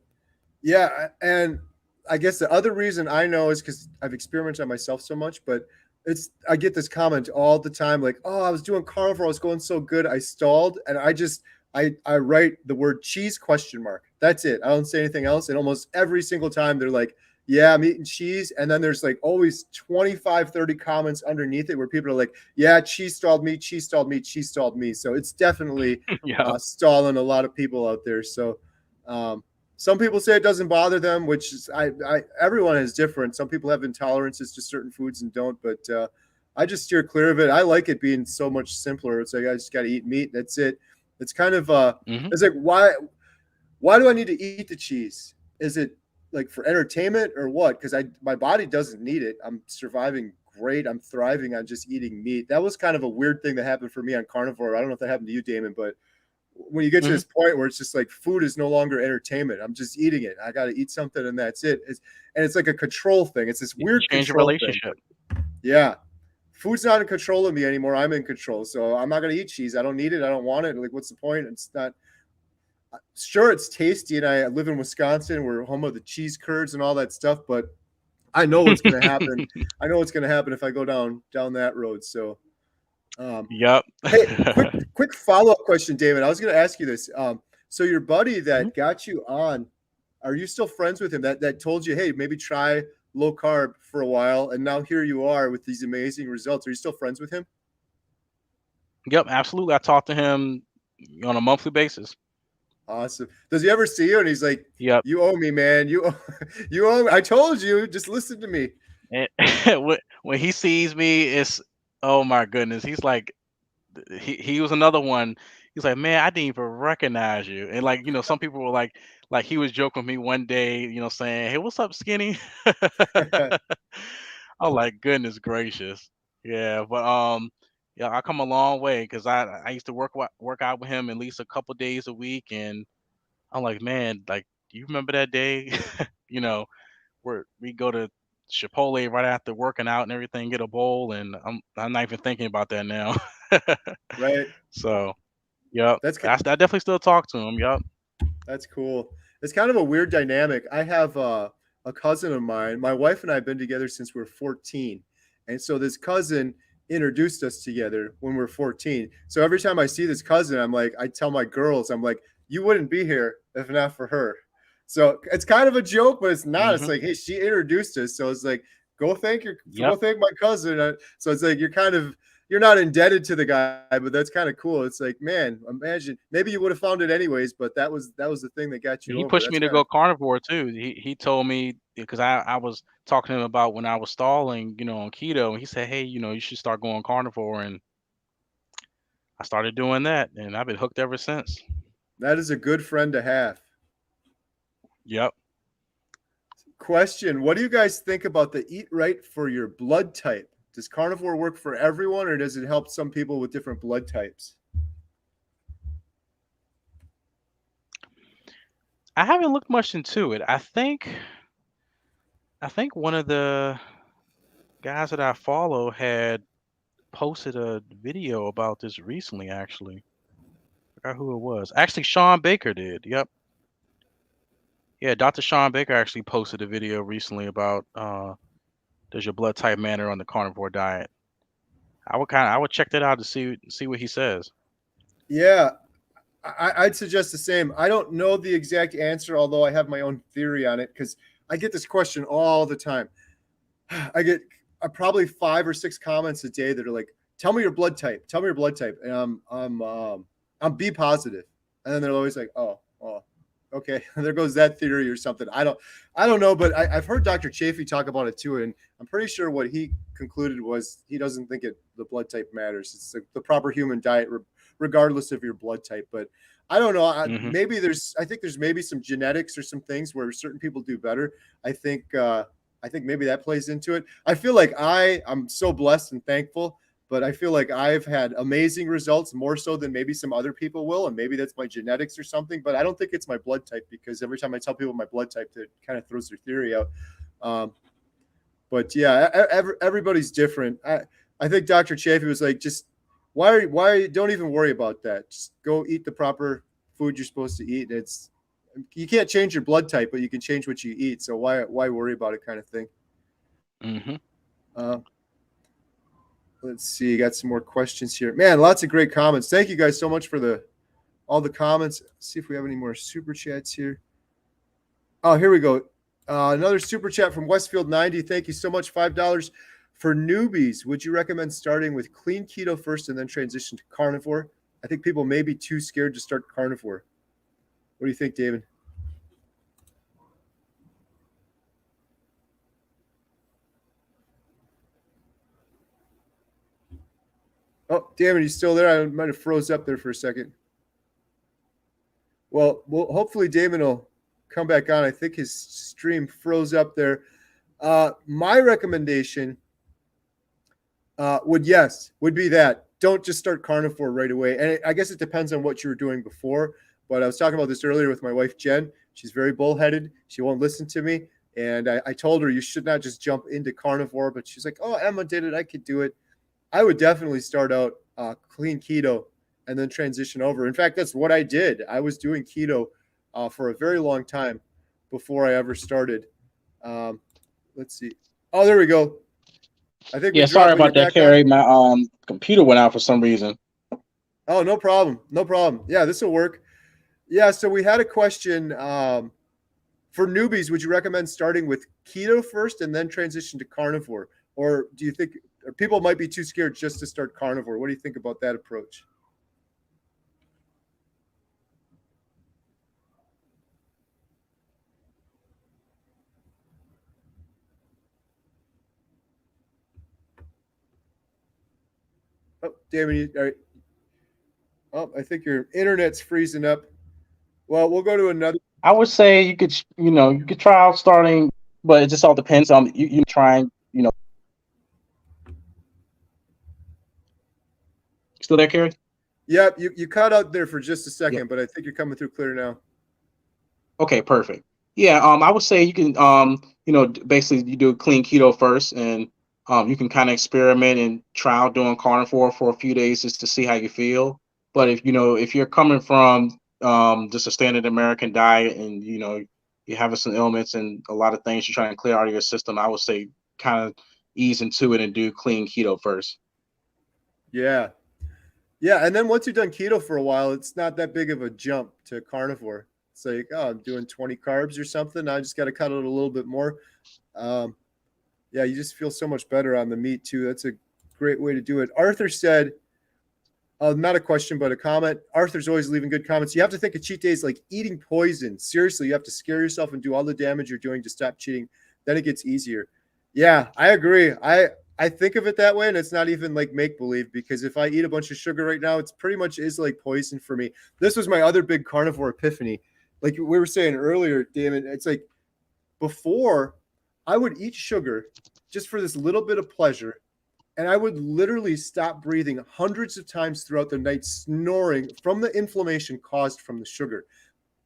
A: Yeah, and I guess the other reason I know is because I've experimented on myself so much, but I get this comment all the time like, "Oh, I was doing carnivore, I was going so good, I stalled," and I write the word cheese question mark. That's it. I don't say anything else. And almost every single time they're like, yeah, I'm eating cheese. And then there's like always 25, 30 comments underneath it where people are like, yeah, cheese stalled me, cheese stalled me, cheese stalled me. So it's definitely
B: Yep.
A: stalling a lot of people out there. So um, some people say it doesn't bother them, which is everyone is different. Some people have intolerances to certain foods and don't, but I just steer clear of it. I like it being so much simpler. It's like I just got to eat meat. That's it. It's kind of
B: Hmm.
A: it's like why do I need to eat the cheese? Is it like for entertainment or what? Because my body doesn't need it. I'm surviving great. I'm thriving on just eating meat. That was kind of a weird thing that happened for me on Carnivore. I don't know if that happened to you, Damon, but when you get to
B: Hmm.
A: this point where it's just like food is no longer entertainment. I'm just eating it. I got to eat something and that's it. And it's like a control thing. It's this weird
B: Change your
A: control thing.
B: relationship.
A: Yeah. Food's not in control of me anymore. I'm in control. So I'm not going to eat cheese. I don't need it. I don't want it. Like, what's the point? It's not, sure, it's tasty. And I live in Wisconsin. We're home of the cheese curds and all that stuff. But I know what's going to happen. I know what's going to happen if I go down that road. So, um,
B: Yep.
A: hey, quick follow up question, David. I was going to ask you this. So your buddy that got you on, are you still friends with him? That told you, hey, maybe try low carb for a while, and now here you are with these amazing results. Are you still friends with him?
B: Yep, absolutely. I talk to him on a monthly basis.
A: Awesome. Does he ever see you and he's like,
B: Yep.
A: "You owe me, man. You owe me. I told you. Just listen to me."
B: And when he sees me, it's oh my goodness. He's like, he was another one. He's like, man, I didn't even recognize you. And like, some people were like he was joking with me one day, saying, hey, what's up, skinny? I'm like, goodness gracious. Yeah, but yeah, I come a long way because I used to work out with him at least a couple days a week, and I'm like, man, like, do you remember that day? you know, where we go to Chipotle right after working out and everything, get a bowl, and I'm not even thinking about that now.
A: Right.
B: So, yep,
A: That's
B: I definitely still talk to him. Yep.
A: That's cool. It's kind of a weird dynamic. I have a cousin of mine. My wife and I have been together since we were 14. And so this cousin introduced us together when we were 14. So every time I see this cousin, I'm like, I tell my girls, I'm like, you wouldn't be here if not for her. So it's kind of a joke, but it's not. It's
B: Hmm.
A: like, hey, she introduced us. So it's like,
B: Yep.
A: go thank my cousin. So it's like you're not indebted to the guy, but that's kind of cool. It's like, man, imagine maybe you would have found it anyways, but that was the thing that got you
B: He
A: over.
B: pushed
A: That's
B: me to
A: kind of
B: go carnivore too. He told me because I was talking to him about when I was stalling, on keto, and he said, hey, you should start going carnivore, and I started doing that, and I've been hooked ever since.
A: that is a good friend to have.
B: Yep.
A: Question: what do you guys think about the eat right for your blood type? Does carnivore work for everyone, or does it help some people with different blood types?
B: I haven't looked much into it. I think one of the guys that I follow had posted a video about this recently, actually. I forgot who it was. Actually, Sean Baker did. Yep. Yeah, Dr. Sean Baker actually posted a video recently about does your blood type matter on the carnivore diet? I would check that out to see what he says.
A: Yeah, I'd suggest the same. I don't know the exact answer, although I have my own theory on it because I get this question all the time. I get probably 5 or 6 comments a day that are like, "Tell me your blood type. Tell me your blood type." And I'm B positive, and then they're always like, "Oh, okay." There goes that theory or something. I don't know, but I've heard Dr. Chafee talk about it too, and I'm pretty sure what he concluded was he doesn't think the blood type matters. It's the proper human diet, regardless of your blood type. But I don't know.
B: Hmm.
A: I think there's maybe some genetics or some things where certain people do better. I think I think maybe that plays into it. I feel like I'm so blessed and thankful, but I feel like I've had amazing results more so than maybe some other people will, and maybe that's my genetics or something. But I don't think it's my blood type because every time I tell people my blood type, that kind of throws their theory out. Um, but yeah, everybody's different. I think Dr. Chafee was like, just don't even worry about that. Just go eat the proper food you're supposed to eat. It's you can't change your blood type, but you can change what you eat. So why worry about it, kind of thing.
B: Hmm.
A: Uh, let's see, got some more questions here. Man, lots of great comments. Thank you guys so much for all the comments. See if we have any more super chats here. Oh, here we go. Another super chat from Westfield 90. Thank you so much. $5 for newbies. Would you recommend starting with clean keto first and then transition to carnivore? I think people may be too scared to start carnivore. What do you think, David? Oh, Damon, you still there? I might have froze up there for a second. Well, hopefully Damon will come back on. I think his stream froze up there. My recommendation would be that don't just start carnivore right away. And I guess it depends on what you were doing before. But I was talking about this earlier with my wife, Jen. She's very bullheaded. She won't listen to me. And I told her you should not just jump into carnivore. But she's like, oh, Emma did it. I could do it. I would definitely start out clean keto and then transition over. In fact, that's what I did. I was doing keto for a very long time before I ever started. Let's see. Oh, there we go. I think.
B: Yeah, sorry about that, Carrie. My computer went out for some reason.
A: Oh, no problem. No problem. Yeah, this will work. Yeah, so we had a question for newbies. Would you recommend starting with keto first and then transition to carnivore? Or do you think people might be too scared just to start carnivore? What do you think about that approach? Oh, Damon, all right. Oh, I think your internet's freezing up. Well, we'll go to another.
B: I would say you could try out starting, but it just all depends on you trying. Still there, Carrie?
A: Yep, you cut out there for just a second,
B: Yep.
A: but I think you're coming through clear now.
B: Okay, perfect. Yeah, I would say you can, basically you do clean keto first, and you can kind of experiment and try out doing carnivore for a few days just to see how you feel. But if you're coming from just a standard American diet and you're having some ailments and a lot of things you're trying to clear out of your system, I would say kind of ease into it and do clean keto first.
A: Yeah. Yeah, and then once you've done keto for a while, it's not that big of a jump to carnivore. It's like, oh, I'm doing 20 carbs or something. I just got to cut it a little bit more. Yeah, you just feel so much better on the meat too. That's a great way to do it. Arthur said, not a question, but a comment. Arthur's always leaving good comments. You have to think of cheat days like eating poison. Seriously, you have to scare yourself and do all the damage you're doing to stop cheating. Then it gets easier. Yeah, I agree. I think of it that way, and it's not even like make-believe, because if I eat a bunch of sugar right now, it's pretty much is like poison for me. This was my other big carnivore epiphany. Like we were saying earlier, Damon, it's like before I would eat sugar just for this little bit of pleasure, and I would literally stop breathing hundreds of times throughout the night, snoring from the inflammation caused from the sugar.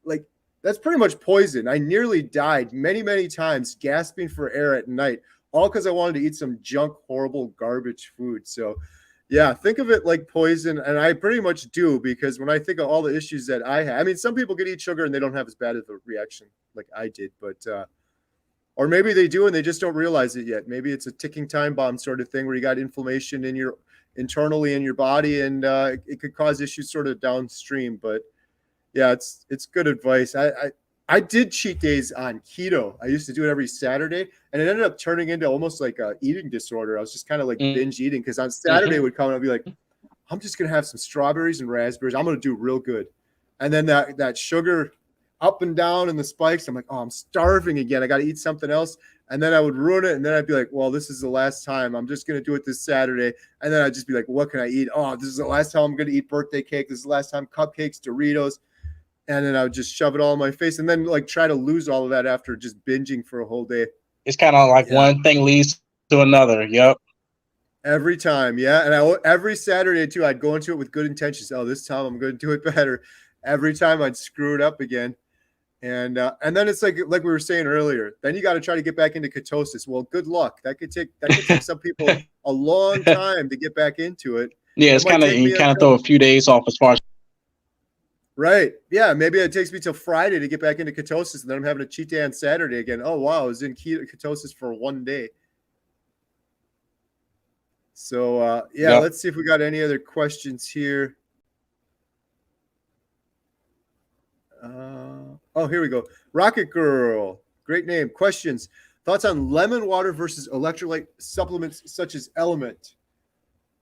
A: Like that's pretty much poison. I nearly died many, many times gasping for air at night, all because I wanted to eat some junk, horrible, garbage food. So, yeah, think of it like poison. And I pretty much do, because when I think of all the issues that I have, I mean, some people can eat sugar and they don't have as bad of a reaction like I did, but, or maybe they do and they just don't realize it yet. Maybe it's a ticking time bomb sort of thing where you got inflammation in your internally in your body, and it could cause issues sort of downstream. But yeah, it's good advice. I did cheat days on keto. I used to do it every Saturday, and it ended up turning into almost like a eating disorder. I was just kind of like binge eating, because on Saturday would come and I'd be like, I'm just gonna have some strawberries and raspberries. I'm gonna do real good, and then that sugar up and down and the spikes. I'm like, oh, I'm starving again. I got to eat something else. And then I would ruin it. And then I'd be like, well, this is the last time. I'm just going to do it this Saturday. And then I'd just be like, what can I eat? Oh, this is the last time I'm going to eat birthday cake. This is the last time cupcakes, Doritos. And then I would just shove it all in my face, and then like try to lose all of that after just binging for a whole day.
B: It's kind of like one thing leads to another. Yep.
A: Every time. Yeah. And every Saturday too, I'd go into it with good intentions. Oh, this time I'm going to do it better. Every time I'd screw it up again. And then it's like we were saying earlier, then you got to try to get back into ketosis. Well, good luck. That could take some people a long time to get back into it.
B: Yeah, it's kind of, you kind of throw a few days off as far as.
A: Right. Yeah. Maybe it takes me till Friday to get back into ketosis, and then I'm having a cheat day on Saturday again. Oh, wow. I was in ketosis for one day. So, Let's see if we got any other questions here. Oh, here we go. Rocket Girl. Great name. Questions. Thoughts on lemon water versus electrolyte supplements such as Element?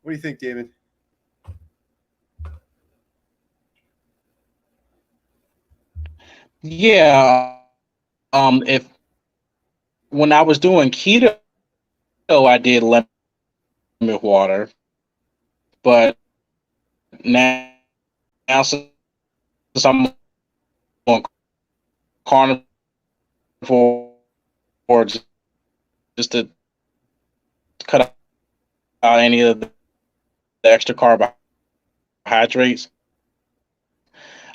A: What do you think, Damon?
B: Yeah. If when I was doing keto, I did lemon water, but now since I'm on carnivore, just to cut out any of the extra carbohydrates,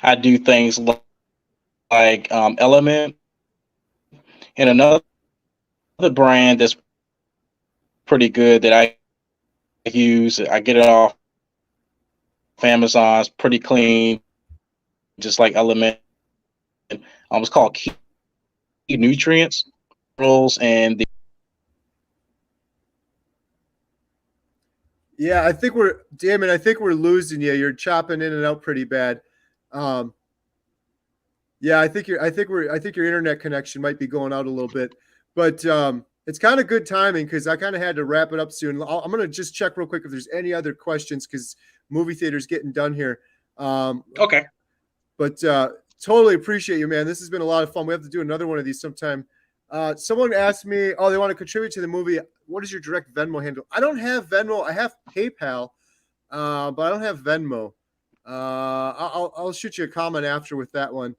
B: I do things like Element and another brand that's pretty good that I use. I get it off Amazon. It's pretty clean, just like Element. It's called Key Nutrients, and the
A: Yeah, I think Damon, I think we're losing you. You're chopping in and out pretty bad. Yeah, I think your internet connection might be going out a little bit, but it's kind of good timing because I kind of had to wrap it up soon. I'm gonna just check real quick if there's any other questions because movie theater's getting done here.
B: okay.
A: But totally appreciate you, man. This has been a lot of fun. We have to do another one of these sometime. Someone asked me, oh, they want to contribute to the movie. What is your direct Venmo handle? I don't have Venmo. I have PayPal, but I don't have Venmo. I'll shoot you a comment after with that one.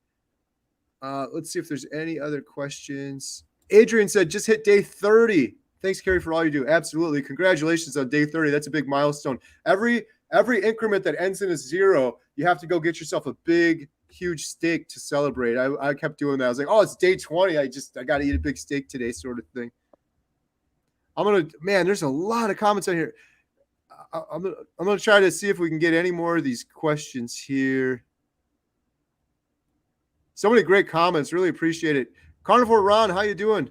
A: Let's see if there's any other questions. Adrian said, just hit day 30. Thanks, Carrie, for all you do. Absolutely. Congratulations on day 30. That's a big milestone. Every increment that ends in a 0, you have to go get yourself a big, huge steak to celebrate. I kept doing that. I was like, oh, it's day 20. I got to eat a big steak today, sort of thing. There's a lot of comments on here. I'm gonna try to see if we can get any more of these questions here. So many great comments. Really appreciate it. Carnivore Ron, how you doing?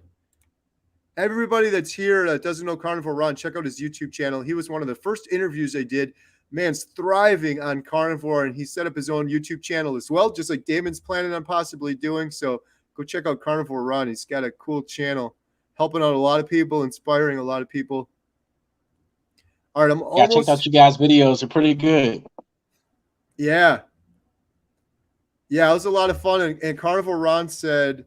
A: Everybody that's here that doesn't know Carnivore Ron, check out his YouTube channel. He was one of the first interviews I did. Man's thriving on carnivore, and he set up his own YouTube channel as well, just like Damon's planning on possibly doing. So go check out Carnivore Ron. He's got a cool channel, helping out a lot of people, inspiring a lot of people. All right, I'm almost.
B: Yeah, check out you guys' videos. They're pretty good.
A: Yeah. Yeah, it was a lot of fun. And Carnivore Ron said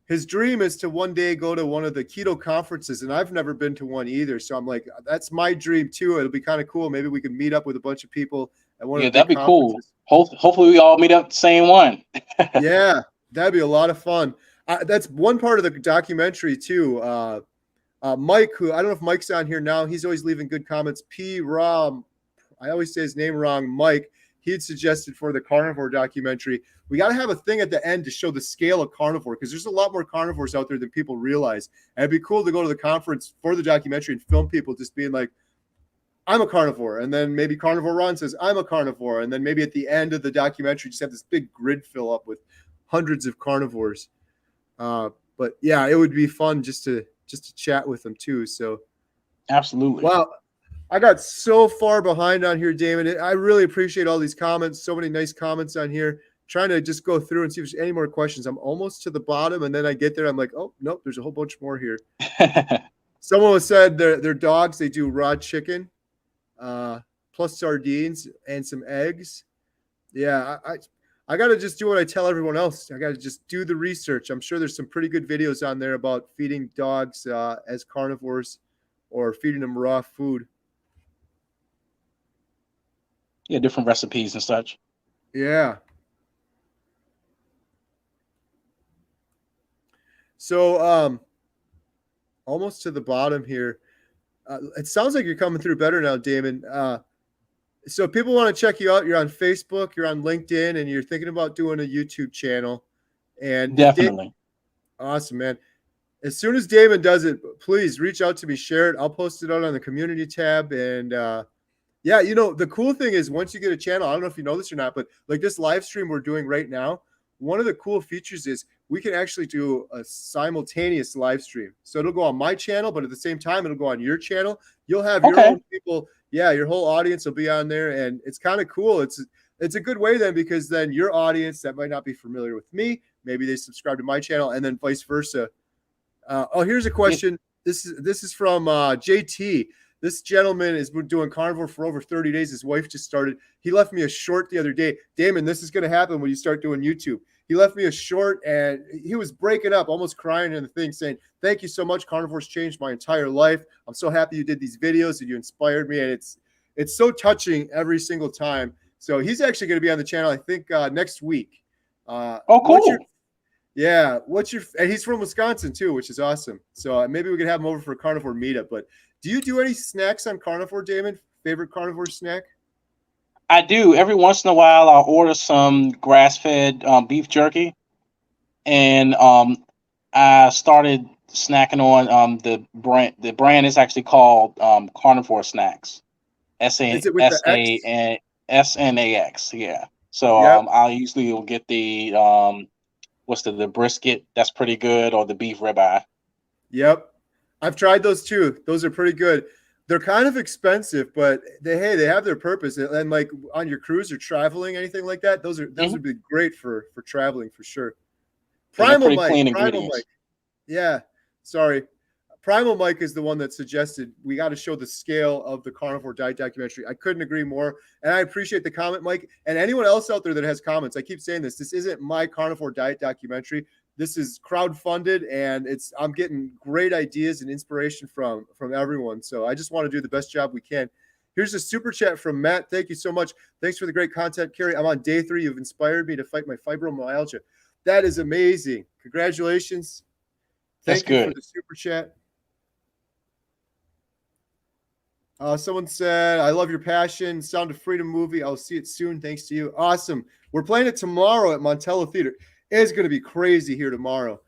A: his dream is to one day go to one of the keto conferences, and I've never been to one either. So I'm like, that's my dream too. It'll be kind of cool. Maybe we can meet up with a bunch of people at one of the
B: that'd be
A: conferences.
B: Cool. Hopefully we all meet up at the same one.
A: Yeah, that'd be a lot of fun. That's one part of the documentary too. Mike, who I don't know if Mike's on here now, he's always leaving good comments. P. Rom, I always say his name wrong. Mike, he had suggested for the carnivore documentary, we got to have a thing at the end to show the scale of carnivore because there's a lot more carnivores out there than people realize. And it'd be cool to go to the conference for the documentary and film people just being like, I'm a carnivore. And then maybe Carnivore Ron says, I'm a carnivore. And then maybe at the end of the documentary, just have this big grid fill up with hundreds of carnivores. But yeah, it would be fun just to chat with them too. So
B: absolutely.
A: Wow. I got so far behind on here, Damon. I really appreciate all these comments. So many nice comments on here. Trying to just go through and see if there's any more questions. I'm almost to the bottom, and then I get there. I'm like, oh, nope, there's a whole bunch more here. Someone said their dogs, they do raw chicken, plus sardines and some eggs. Yeah, I got to just do what I tell everyone else. I got to just do the research. I'm sure there's some pretty good videos on there about feeding dogs as carnivores or feeding them raw food.
B: Yeah, different recipes and such.
A: Yeah. So almost to the bottom here. It sounds like you're coming through better now, Damon. So if people want to check you out, you're on Facebook, you're on LinkedIn, and you're thinking about doing a YouTube channel. And
B: definitely.
A: Awesome, man. As soon as Damon does it, please reach out to me, share it. I'll post it out on the community tab. And yeah, the cool thing is once you get a channel, I don't know if you know this or not, but like this live stream we're doing right now, one of the cool features is we can actually do a simultaneous live stream. So it'll go on my channel, but at the same time, it'll go on your channel. You'll have your own people. Yeah, your whole audience will be on there. And it's kind of cool. It's it's a good way then, because then your audience that might not be familiar with me, maybe they subscribe to my channel, and then vice versa. Here's a question. This is from JT. This gentleman has been doing carnivore for over 30 days. His wife just started. He left me a short the other day. Damon, this is going to happen when you start doing YouTube. He left me a short, and he was breaking up, almost crying in the thing, saying, "Thank you so much. Carnivore's changed my entire life. I'm so happy you did these videos and you inspired me." And it's so touching every single time. So he's actually going to be on the channel, I think, next week.
B: Oh, cool.
A: And he's from Wisconsin too, which is awesome. So maybe we could have him over for a carnivore meetup. But do you do any snacks on carnivore, Damon? Favorite carnivore snack?
B: I do. Every once in a while, I'll order some grass-fed beef jerky, and I started snacking on the brand. The brand is actually called Carnivore Snacks.
A: Is it with the X?
B: SNAX. Yeah. So
A: Yep.
B: I usually will get the what's the brisket? That's pretty good, or the beef ribeye.
A: Yep. I've tried those too. Those are pretty good. They're kind of expensive, but they have their purpose. And like on your cruise or traveling, anything like that, those would be great for traveling for sure. Primal Mike. Yeah. Sorry. Primal Mike is the one that suggested we got to show the scale of the carnivore diet documentary. I couldn't agree more. And I appreciate the comment, Mike. And anyone else out there that has comments, I keep saying this. This isn't my carnivore diet documentary. This is crowdfunded, and I'm getting great ideas and inspiration from everyone. So I just want to do the best job we can. Here's a super chat from Matt. Thank you so much. Thanks for the great content, Carrie. I'm on day 3. You've inspired me to fight my fibromyalgia. That is amazing. Congratulations. Thank you for the super chat. Someone said, "I love your passion. Sound of Freedom movie. I'll see it soon. Thanks to you." Awesome. We're playing it tomorrow at Montello Theater. It's going to be crazy here tomorrow.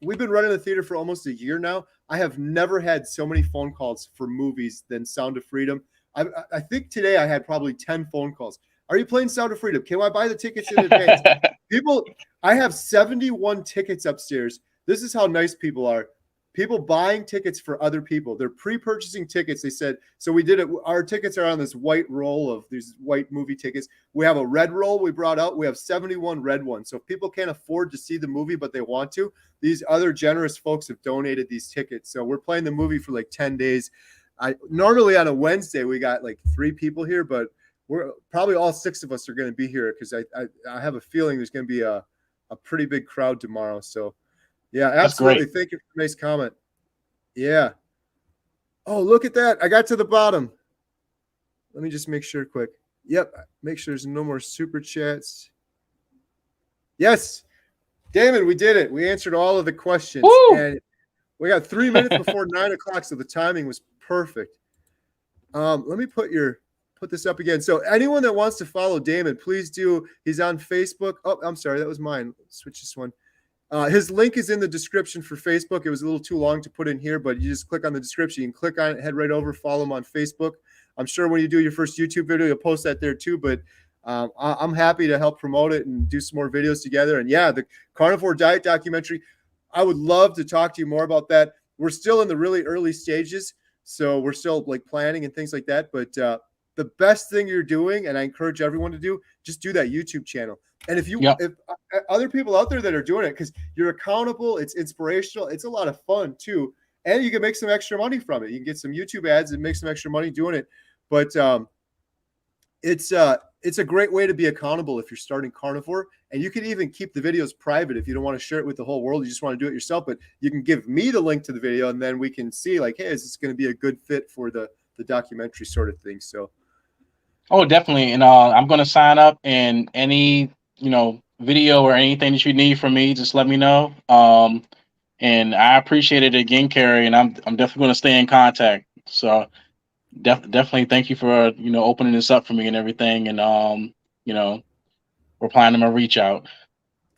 A: We've been running the theater for almost a year now. I have never had so many phone calls for movies than Sound of Freedom. I think today I had probably 10 phone calls. "Are you playing Sound of Freedom? Can I buy the tickets in advance?" I have 71 tickets upstairs. This is how nice people are. People buying tickets for other people. They're pre-purchasing tickets. They said, so we did it. Our tickets are on this white roll of these white movie tickets. We have a red roll we brought out. We have 71 red ones. So if people can't afford to see the movie, but they want to, these other generous folks have donated these tickets. So we're playing the movie for like 10 days. Normally on a Wednesday, we got like 3 people here, but we're probably all 6 of us are going to be here because I have a feeling there's going to be a pretty big crowd tomorrow. So yeah, absolutely. Thank you for the nice comment. Yeah. Oh, look at that. I got to the bottom. Let me just make sure quick. Yep. Make sure there's no more super chats. Yes. Damon, we did it. We answered all of the questions.
B: Woo!
A: And we got 3 minutes before 9 o'clock. So the timing was perfect. Let me put this up again. So anyone that wants to follow Damon, please do. He's on Facebook. Oh, I'm sorry. That was mine. Switch this one. His link is in the description for Facebook. It was a little too long to put in here, but you just click on the description. You can click on it, head right over, follow him on Facebook. I'm sure when you do your first YouTube video, you'll post that there too, but I'm happy to help promote it and do some more videos together. And yeah, the carnivore diet documentary, I would love to talk to you more about that. We're still in the really early stages, so we're still like planning and things like that. But the best thing you're doing, and I encourage everyone to do, just do that YouTube channel. And if other people out there that are doing it, because you're accountable, it's inspirational, it's a lot of fun too, and you can make some extra money from it. You can get some YouTube ads and make some extra money doing it. But it's a great way to be accountable if you're starting carnivore, and you can even keep the videos private if you don't want to share it with the whole world. You just want to do it yourself, but you can give me the link to the video, and then we can see like, hey, is this going to be a good fit for the documentary sort of thing? So.
B: Oh, definitely. And I'm going to sign up, and any video or anything that you need from me, just let me know. And I appreciate it again, Carrie, and I'm definitely going to stay in contact. So definitely thank you for opening this up for me and everything, and we're planning to reach out.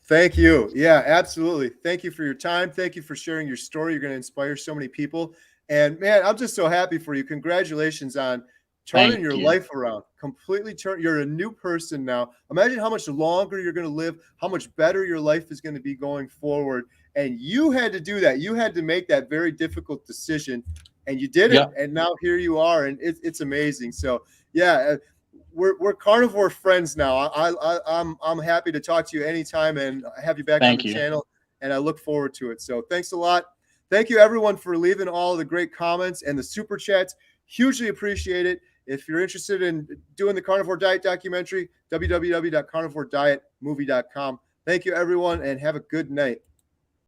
A: Thank you. Yeah, absolutely. Thank you for your time. Thank you for sharing your story. You're going to inspire so many people, and man, I'm just so happy for you. Congratulations on turning your life around, completely you're a new person now. Imagine how much longer you're going to live, how much better your life is going to be going forward. And you had to do that. You had to make that very difficult decision, and you did it. And now here you are, and it's amazing. So yeah, we're carnivore friends now. I'm happy to talk to you anytime and have you back on the channel, and I look forward to it. So thanks a lot. Thank you everyone for leaving all the great comments and the super chats. Hugely appreciate it. If you're interested in doing the Carnivore Diet documentary, www.carnivoredietmovie.com. Thank you everyone, and have a good night.